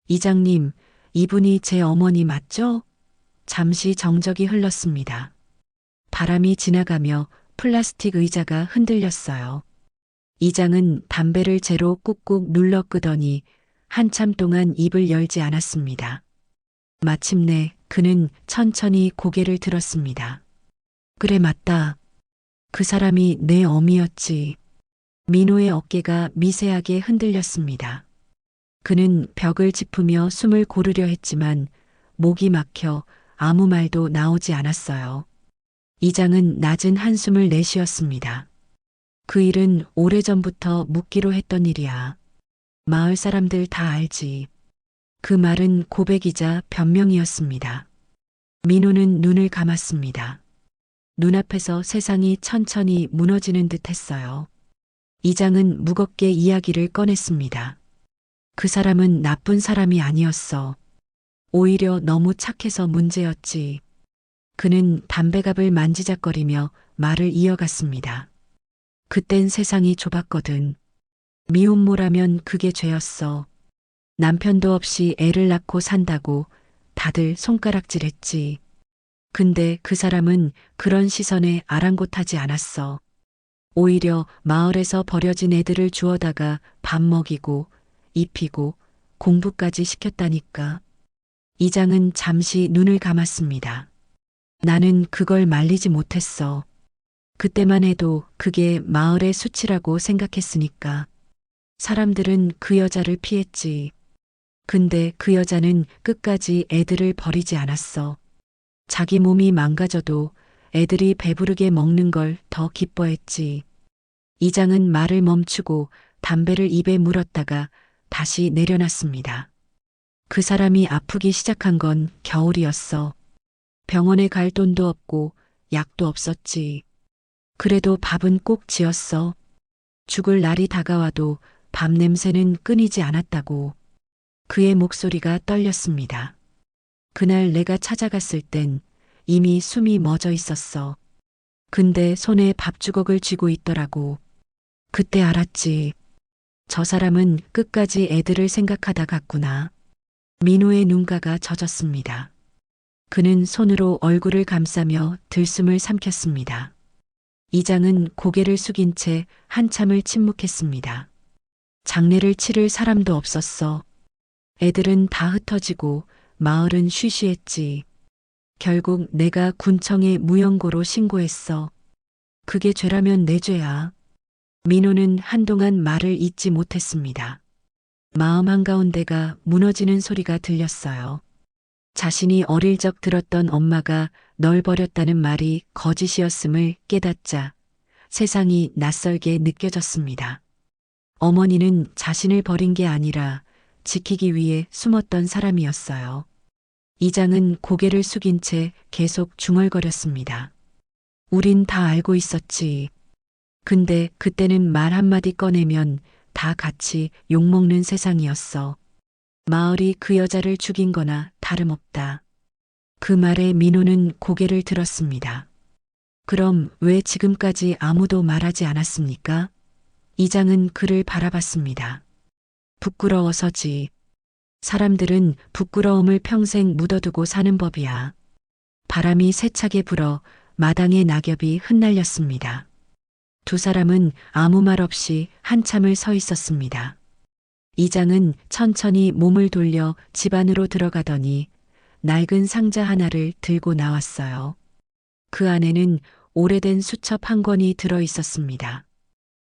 이장님, 이분이 제 어머니 맞죠? 잠시 정적이 흘렀습니다. 바람이 지나가며 플라스틱 의자가 흔들렸어요. 이장은 담배를 재로 꾹꾹 눌러 끄더니 한참 동안 입을 열지 않았습니다. 마침내 그는 천천히 고개를 들었습니다. 그래, 맞다. 그 사람이 내 어미였지. 민호의 어깨가 미세하게 흔들렸습니다. 그는 벽을 짚으며 숨을 고르려 했지만 목이 막혀 아무 말도 나오지 않았어요. 이장은 낮은 한숨을 내쉬었습니다. 그 일은 오래전부터 묻기로 했던 일이야. 마을 사람들 다 알지. 그 말은 고백이자 변명이었습니다. 민호는 눈을 감았습니다. 눈앞에서 세상이 천천히 무너지는 듯 했어요. 이장은 무겁게 이야기를 꺼냈습니다. 그 사람은 나쁜 사람이 아니었어. 오히려 너무 착해서 문제였지. 그는 담배갑을 만지작거리며 말을 이어갔습니다. 그땐 세상이 좁았거든. 미혼모라면 그게 죄였어. 남편도 없이 애를 낳고 산다고 다들 손가락질했지. 근데 그 사람은 그런 시선에 아랑곳하지 않았어. 오히려 마을에서 버려진 애들을 주워다가 밥 먹이고 입히고 공부까지 시켰다니까. 이장은 잠시 눈을 감았습니다. 나는 그걸 말리지 못했어. 그때만 해도 그게 마을의 수치라고 생각했으니까. 사람들은 그 여자를 피했지. 근데 그 여자는 끝까지 애들을 버리지 않았어. 자기 몸이 망가져도 애들이 배부르게 먹는 걸 더 기뻐했지. 이장은 말을 멈추고 담배를 입에 물었다가 다시 내려놨습니다. 그 사람이 아프기 시작한 건 겨울이었어. 병원에 갈 돈도 없고 약도 없었지. 그래도 밥은 꼭 지었어. 죽을 날이 다가와도 밥 냄새는 끊이지 않았다고. 그의 목소리가 떨렸습니다. 그날 내가 찾아갔을 땐 이미 숨이 멎어 있었어. 근데 손에 밥주걱을 쥐고 있더라고. 그때 알았지. 저 사람은 끝까지 애들을 생각하다 갔구나. 민호의 눈가가 젖었습니다. 그는 손으로 얼굴을 감싸며 들숨을 삼켰습니다. 이장은 고개를 숙인 채 한참을 침묵했습니다. 장례를 치를 사람도 없었어. 애들은 다 흩어지고 마을은 쉬쉬했지. 결국 내가 군청에 무연고로 신고했어. 그게 죄라면 내 죄야. 민호는 한동안 말을 잇지 못했습니다. 마음 한가운데가 무너지는 소리가 들렸어요. 자신이 어릴 적 들었던 엄마가 널 버렸다는 말이 거짓이었음을 깨닫자 세상이 낯설게 느껴졌습니다. 어머니는 자신을 버린 게 아니라 지키기 위해 숨었던 사람이었어요. 이장은 고개를 숙인 채 계속 중얼거렸습니다. 우린 다 알고 있었지. 근데 그때는 말 한마디 꺼내면 다 같이 욕먹는 세상이었어. 마을이 그 여자를 죽인 거나 다름없다. 그 말에 민호는 고개를 들었습니다. 그럼 왜 지금까지 아무도 말하지 않았습니까? 이장은 그를 바라봤습니다. 부끄러워서지. 사람들은 부끄러움을 평생 묻어두고 사는 법이야. 바람이 세차게 불어 마당의 낙엽이 흩날렸습니다. 두 사람은 아무 말 없이 한참을 서 있었습니다. 이장은 천천히 몸을 돌려 집 안으로 들어가더니 낡은 상자 하나를 들고 나왔어요. 그 안에는 오래된 수첩 한 권이 들어 있었습니다.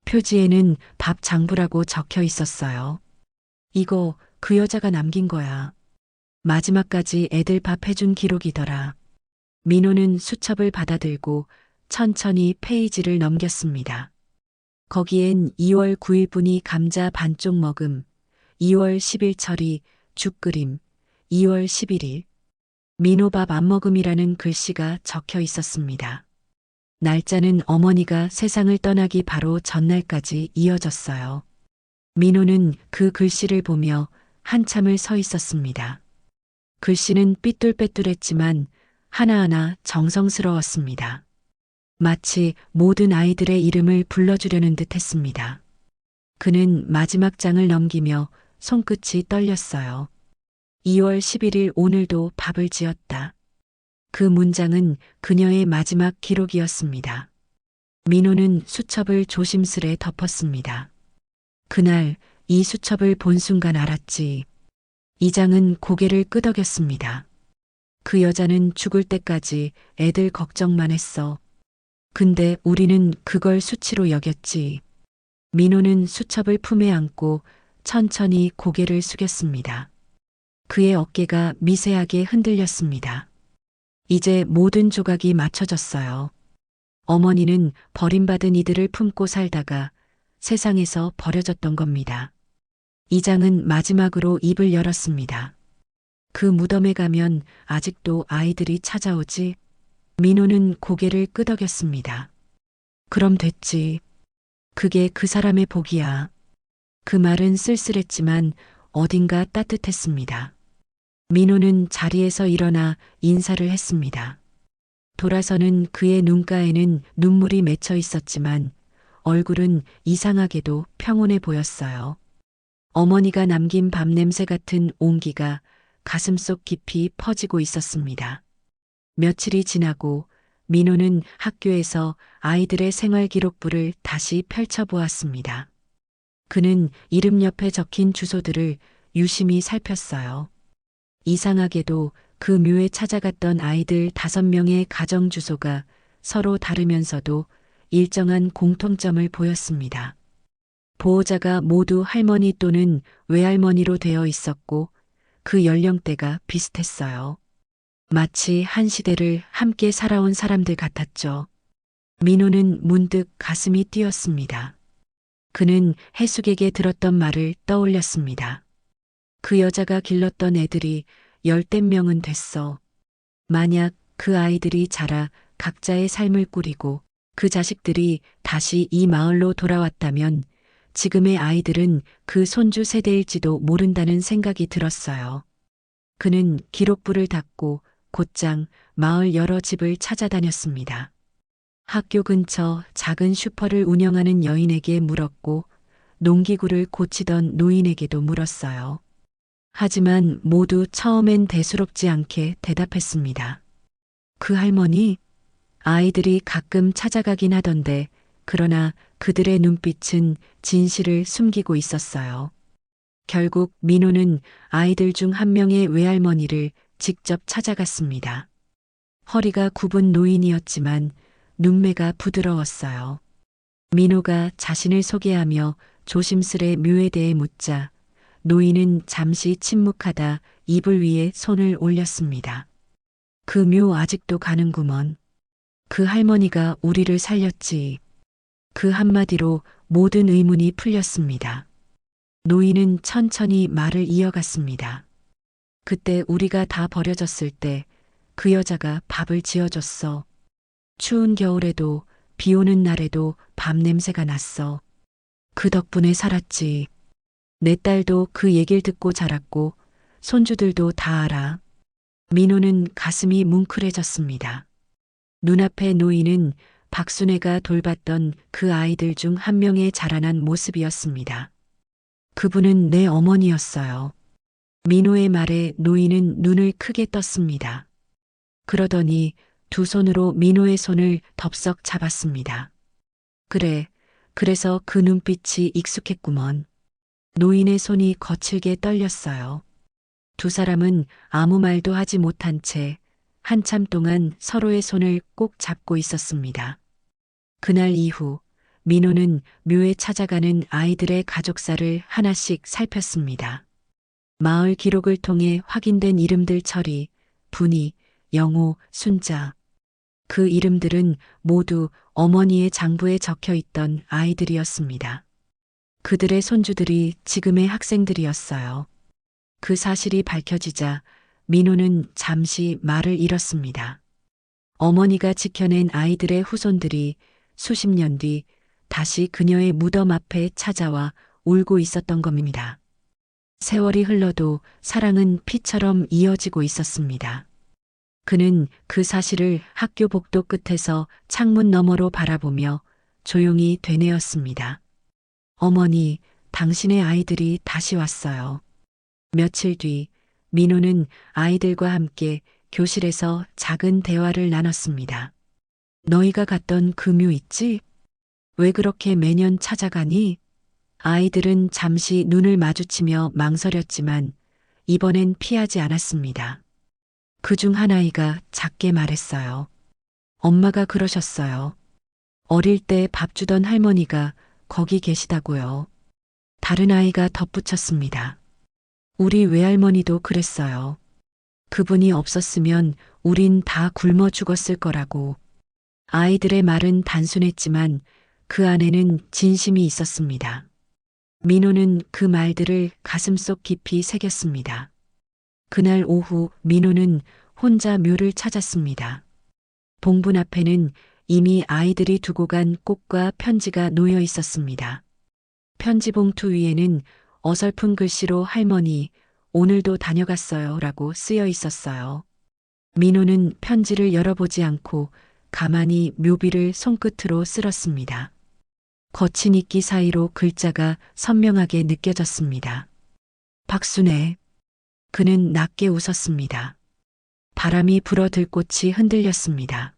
표지에는 밥 장부라고 적혀 있었어요. 이거 그 여자가 남긴 거야. 마지막까지 애들 밥 해준 기록이더라. 민호는 수첩을 받아들고 천천히 페이지를 넘겼습니다. 거기엔 2월 9일분이 감자 반쪽 먹음, 2월 10일 처리 죽 끓임, 2월 11일 민호밥 안 먹음이라는 글씨가 적혀 있었습니다. 날짜는 어머니가 세상을 떠나기 바로 전날까지 이어졌어요. 민호는 그 글씨를 보며 한참을 서 있었습니다. 글씨는 삐뚤빼뚤했지만 하나하나 정성스러웠습니다. 마치 모든 아이들의 이름을 불러주려는 듯 했습니다. 그는 마지막 장을 넘기며 손끝이 떨렸어요. 2월 11일 오늘도 밥을 지었다. 그 문장은 그녀의 마지막 기록이었습니다. 민호는 수첩을 조심스레 덮었습니다. 그날 이 수첩을 본 순간 알았지. 이장은 고개를 끄덕였습니다. 그 여자는 죽을 때까지 애들 걱정만 했어. 근데 우리는 그걸 수치로 여겼지. 민호는 수첩을 품에 안고 천천히 고개를 숙였습니다. 그의 어깨가 미세하게 흔들렸습니다. 이제 모든 조각이 맞춰졌어요. 어머니는 버림받은 이들을 품고 살다가 세상에서 버려졌던 겁니다. 이장은 마지막으로 입을 열었습니다. 그 무덤에 가면 아직도 아이들이 찾아오지? 민호는 고개를 끄덕였습니다. 그럼 됐지. 그게 그 사람의 복이야. 그 말은 쓸쓸했지만 어딘가 따뜻했습니다. 민호는 자리에서 일어나 인사를 했습니다. 돌아서는 그의 눈가에는 눈물이 맺혀 있었지만 얼굴은 이상하게도 평온해 보였어요. 어머니가 남긴 밥 냄새 같은 온기가 가슴속 깊이 퍼지고 있었습니다. 며칠이 지나고 민호는 학교에서 아이들의 생활 기록부를 다시 펼쳐보았습니다. 그는 이름 옆에 적힌 주소들을 유심히 살폈어요. 이상하게도 그 묘에 찾아갔던 아이들 5명의 가정 주소가 서로 다르면서도 일정한 공통점을 보였습니다. 보호자가 모두 할머니 또는 외할머니로 되어 있었고 그 연령대가 비슷했어요. 마치 한 시대를 함께 살아온 사람들 같았죠. 민호는 문득 가슴이 뛰었습니다. 그는 해숙에게 들었던 말을 떠올렸습니다. 그 여자가 길렀던 애들이 열댓 명은 됐어. 만약 그 아이들이 자라 각자의 삶을 꾸리고 그 자식들이 다시 이 마을로 돌아왔다면 지금의 아이들은 그 손주 세대일지도 모른다는 생각이 들었어요. 그는 기록부를 닫고 곧장 마을 여러 집을 찾아다녔습니다. 학교 근처 작은 슈퍼를 운영하는 여인에게 물었고 농기구를 고치던 노인에게도 물었어요. 하지만 모두 처음엔 대수롭지 않게 대답했습니다. 그 할머니? 아이들이 가끔 찾아가긴 하던데 그러나 그들의 눈빛은 진실을 숨기고 있었어요. 결국 민호는 아이들 중 한 명의 외할머니를 직접 찾아갔습니다. 허리가 굽은 노인이었지만 눈매가 부드러웠어요. 민호가 자신을 소개하며 조심스레 묘에 대해 묻자 노인은 잠시 침묵하다 이불 위에 손을 올렸습니다. 그 묘 아직도 가는구먼. 그 할머니가 우리를 살렸지. 그 한마디로 모든 의문이 풀렸습니다. 노인은 천천히 말을 이어갔습니다. 그때 우리가 다 버려졌을 때 그 여자가 밥을 지어줬어. 추운 겨울에도 비 오는 날에도 밥 냄새가 났어. 그 덕분에 살았지. 내 딸도 그 얘기를 듣고 자랐고 손주들도 다 알아. 민호는 가슴이 뭉클해졌습니다. 눈앞의 노인은 박순애가 돌봤던 그 아이들 중 한 명의 자라난 모습이었습니다. 그분은 내 어머니였어요. 민호의 말에 노인은 눈을 크게 떴습니다. 그러더니 두 손으로 민호의 손을 덥석 잡았습니다. 그래, 그래서 그 눈빛이 익숙했구먼. 노인의 손이 거칠게 떨렸어요. 두 사람은 아무 말도 하지 못한 채 한참 동안 서로의 손을 꼭 잡고 있었습니다. 그날 이후 민호는 묘에 찾아가는 아이들의 가족사를 하나씩 살폈습니다. 마을 기록을 통해 확인된 이름들 처리, 분이, 영호, 순자. 그 이름들은 모두 어머니의 장부에 적혀 있던 아이들이었습니다. 그들의 손주들이 지금의 학생들이었어요. 그 사실이 밝혀지자 민호는 잠시 말을 잃었습니다. 어머니가 지켜낸 아이들의 후손들이 수십 년 뒤 다시 그녀의 무덤 앞에 찾아와 울고 있었던 겁니다. 세월이 흘러도 사랑은 피처럼 이어지고 있었습니다. 그는 그 사실을 학교 복도 끝에서 창문 너머로 바라보며 조용히 되뇌었습니다. 어머니, 당신의 아이들이 다시 왔어요. 며칠 뒤 민호는 아이들과 함께 교실에서 작은 대화를 나눴습니다. 너희가 갔던 그 묘 있지? 왜 그렇게 매년 찾아가니? 아이들은 잠시 눈을 마주치며 망설였지만 이번엔 피하지 않았습니다. 그중 한 아이가 작게 말했어요. 엄마가 그러셨어요. 어릴 때 밥 주던 할머니가 거기 계시다고요. 다른 아이가 덧붙였습니다. 우리 외할머니도 그랬어요. 그분이 없었으면 우린 다 굶어 죽었을 거라고. 아이들의 말은 단순했지만 그 안에는 진심이 있었습니다. 민호는 그 말들을 가슴속 깊이 새겼습니다. 그날 오후 민호는 혼자 묘를 찾았습니다. 봉분 앞에는 이미 아이들이 두고 간 꽃과 편지가 놓여 있었습니다. 편지 봉투 위에는 어설픈 글씨로 할머니, 오늘도 다녀갔어요 라고 쓰여 있었어요. 민호는 편지를 열어보지 않고 가만히 묘비를 손끝으로 쓸었습니다. 거친 이끼 사이로 글자가 선명하게 느껴졌습니다. 박순애. 그는 낮게 웃었습니다. 바람이 불어 들꽃이 흔들렸습니다.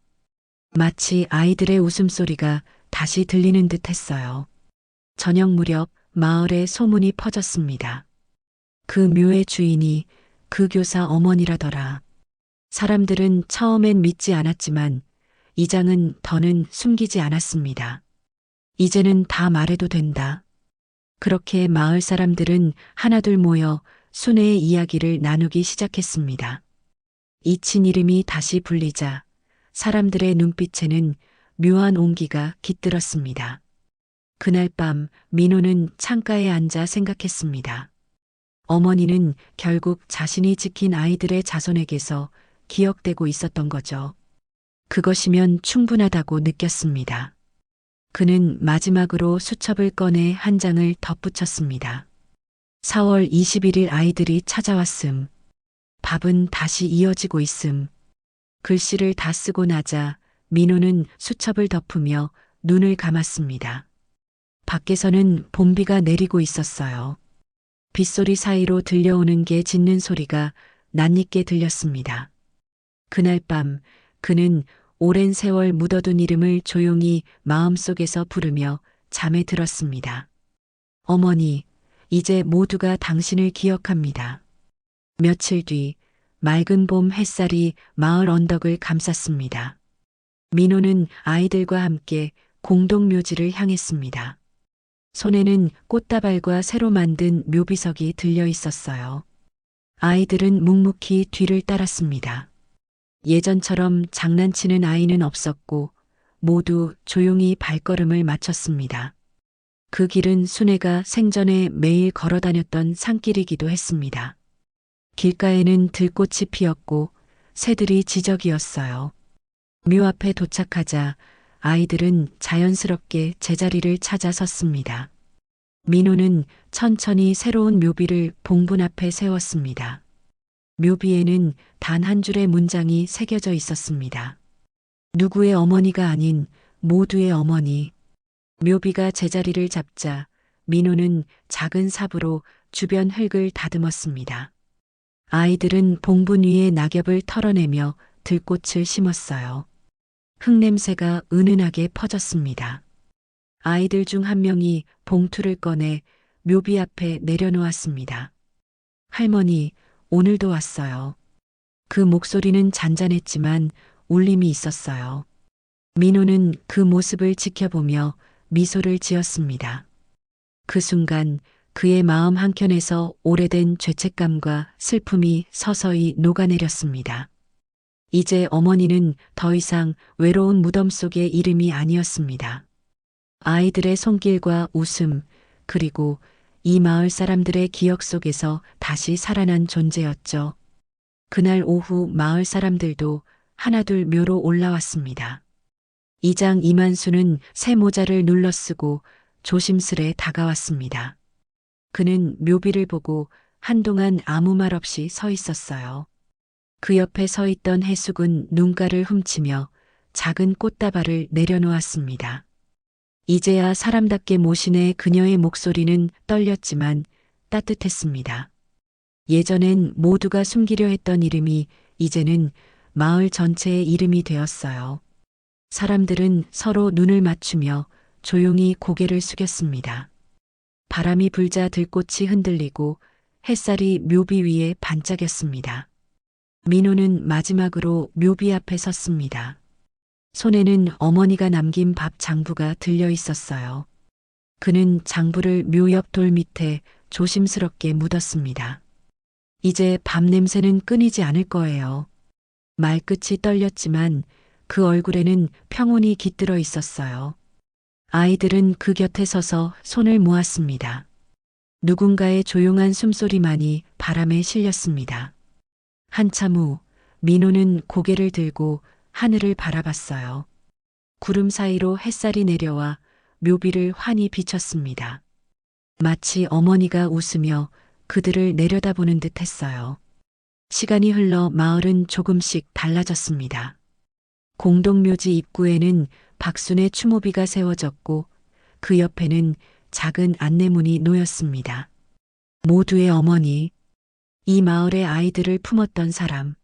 마치 아이들의 웃음소리가 다시 들리는 듯 했어요. 저녁 무렵 마을에 소문이 퍼졌습니다. 그 묘의 주인이 그 교사 어머니라더라. 사람들은 처음엔 믿지 않았지만 이장은 더는 숨기지 않았습니다. 이제는 다 말해도 된다. 그렇게 마을 사람들은 하나둘 모여 순애의 이야기를 나누기 시작했습니다. 잊힌 이름이 다시 불리자 사람들의 눈빛에는 묘한 온기가 깃들었습니다. 그날 밤 민호는 창가에 앉아 생각했습니다. 어머니는 결국 자신이 지킨 아이들의 자손에게서 기억되고 있었던 거죠. 그것이면 충분하다고 느꼈습니다. 그는 마지막으로 수첩을 꺼내 한 장을 덧붙였습니다. 4월 21일 아이들이 찾아왔음. 밥은 다시 이어지고 있음. 글씨를 다 쓰고 나자 민호는 수첩을 덮으며 눈을 감았습니다. 밖에서는 봄비가 내리고 있었어요. 빗소리 사이로 들려오는 게 짖는 소리가 낯익게 들렸습니다. 그날 밤 그는 오랜 세월 묻어둔 이름을 조용히 마음속에서 부르며 잠에 들었습니다. 어머니, 이제 모두가 당신을 기억합니다. 며칠 뒤 맑은 봄 햇살이 마을 언덕을 감쌌습니다. 민호는 아이들과 함께 공동묘지를 향했습니다. 손에는 꽃다발과 새로 만든 묘비석이 들려 있었어요. 아이들은 묵묵히 뒤를 따랐습니다. 예전처럼 장난치는 아이는 없었고 모두 조용히 발걸음을 맞췄습니다. 그 길은 순애가 생전에 매일 걸어 다녔던 산길이기도 했습니다. 길가에는 들꽃이 피었고 새들이 지저귀었어요. 묘 앞에 도착하자 아이들은 자연스럽게 제자리를 찾아 섰습니다. 민호는 천천히 새로운 묘비를 봉분 앞에 세웠습니다. 묘비에는 단 한 줄의 문장이 새겨져 있었습니다. 누구의 어머니가 아닌 모두의 어머니. 묘비가 제자리를 잡자 민호는 작은 삽으로 주변 흙을 다듬었습니다. 아이들은 봉분 위에 낙엽을 털어내며 들꽃을 심었어요. 흙냄새가 은은하게 퍼졌습니다. 아이들 중 한 명이 봉투를 꺼내 묘비 앞에 내려놓았습니다. 할머니, 오늘도 왔어요. 그 목소리는 잔잔했지만 울림이 있었어요. 민호는 그 모습을 지켜보며 미소를 지었습니다. 그 순간 그의 마음 한켠에서 오래된 죄책감과 슬픔이 서서히 녹아내렸습니다. 이제 어머니는 더 이상 외로운 무덤 속의 이름이 아니었습니다. 아이들의 손길과 웃음, 그리고 이 마을 사람들의 기억 속에서 다시 살아난 존재였죠. 그날 오후 마을 사람들도 하나둘 묘로 올라왔습니다. 이장 이만수는 새 모자를 눌러쓰고 조심스레 다가왔습니다. 그는 묘비를 보고 한동안 아무 말 없이 서 있었어요. 그 옆에 서 있던 해숙은 눈가를 훔치며 작은 꽃다발을 내려놓았습니다. 이제야 사람답게 모시네. 그녀의 목소리는 떨렸지만 따뜻했습니다. 예전엔 모두가 숨기려 했던 이름이 이제는 마을 전체의 이름이 되었어요. 사람들은 서로 눈을 맞추며 조용히 고개를 숙였습니다. 바람이 불자 들꽃이 흔들리고 햇살이 묘비 위에 반짝였습니다. 민호는 마지막으로 묘비 앞에 섰습니다. 손에는 어머니가 남긴 밥 장부가 들려 있었어요. 그는 장부를 묘 옆 돌 밑에 조심스럽게 묻었습니다. 이제 밥 냄새는 끊이지 않을 거예요. 말끝이 떨렸지만 그 얼굴에는 평온이 깃들어 있었어요. 아이들은 그 곁에 서서 손을 모았습니다. 누군가의 조용한 숨소리만이 바람에 실렸습니다. 한참 후 민호는 고개를 들고 하늘을 바라봤어요. 구름 사이로 햇살이 내려와 묘비를 환히 비쳤습니다. 마치 어머니가 웃으며 그들을 내려다보는 듯 했어요. 시간이 흘러 마을은 조금씩 달라졌습니다. 공동묘지 입구에는 박순의 추모비가 세워졌고 그 옆에는 작은 안내문이 놓였습니다. 모두의 어머니, 이 마을의 아이들을 품었던 사람.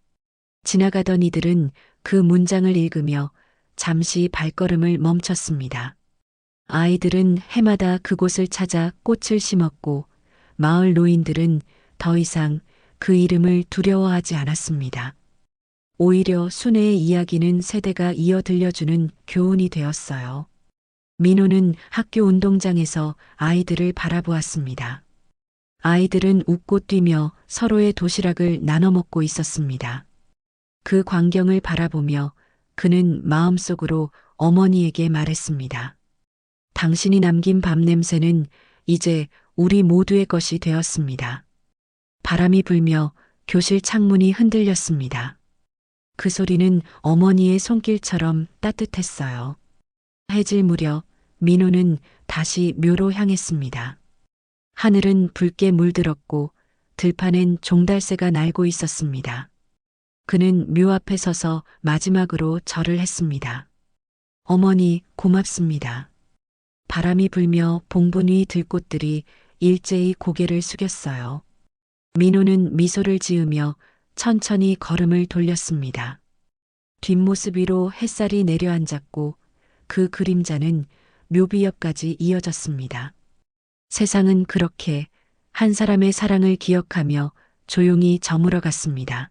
지나가던 이들은 그 문장을 읽으며 잠시 발걸음을 멈췄습니다. 아이들은 해마다 그곳을 찾아 꽃을 심었고 마을 노인들은 더 이상 그 이름을 두려워하지 않았습니다. 오히려 순애의 이야기는 세대가 이어 들려주는 교훈이 되었어요. 민호는 학교 운동장에서 아이들을 바라보았습니다. 아이들은 웃고 뛰며 서로의 도시락을 나눠 먹고 있었습니다. 그 광경을 바라보며 그는 마음속으로 어머니에게 말했습니다. 당신이 남긴 밥 냄새는 이제 우리 모두의 것이 되었습니다. 바람이 불며 교실 창문이 흔들렸습니다. 그 소리는 어머니의 손길처럼 따뜻했어요. 해질 무렵 민호는 다시 묘로 향했습니다. 하늘은 붉게 물들었고 들판엔 종달새가 날고 있었습니다. 그는 묘 앞에 서서 마지막으로 절을 했습니다. 어머니, 고맙습니다. 바람이 불며 봉분 위 들꽃들이 일제히 고개를 숙였어요. 민호는 미소를 지으며 천천히 걸음을 돌렸습니다. 뒷모습 위로 햇살이 내려앉았고 그 그림자는 묘비 옆까지 이어졌습니다. 세상은 그렇게 한 사람의 사랑을 기억하며 조용히 저물어 갔습니다.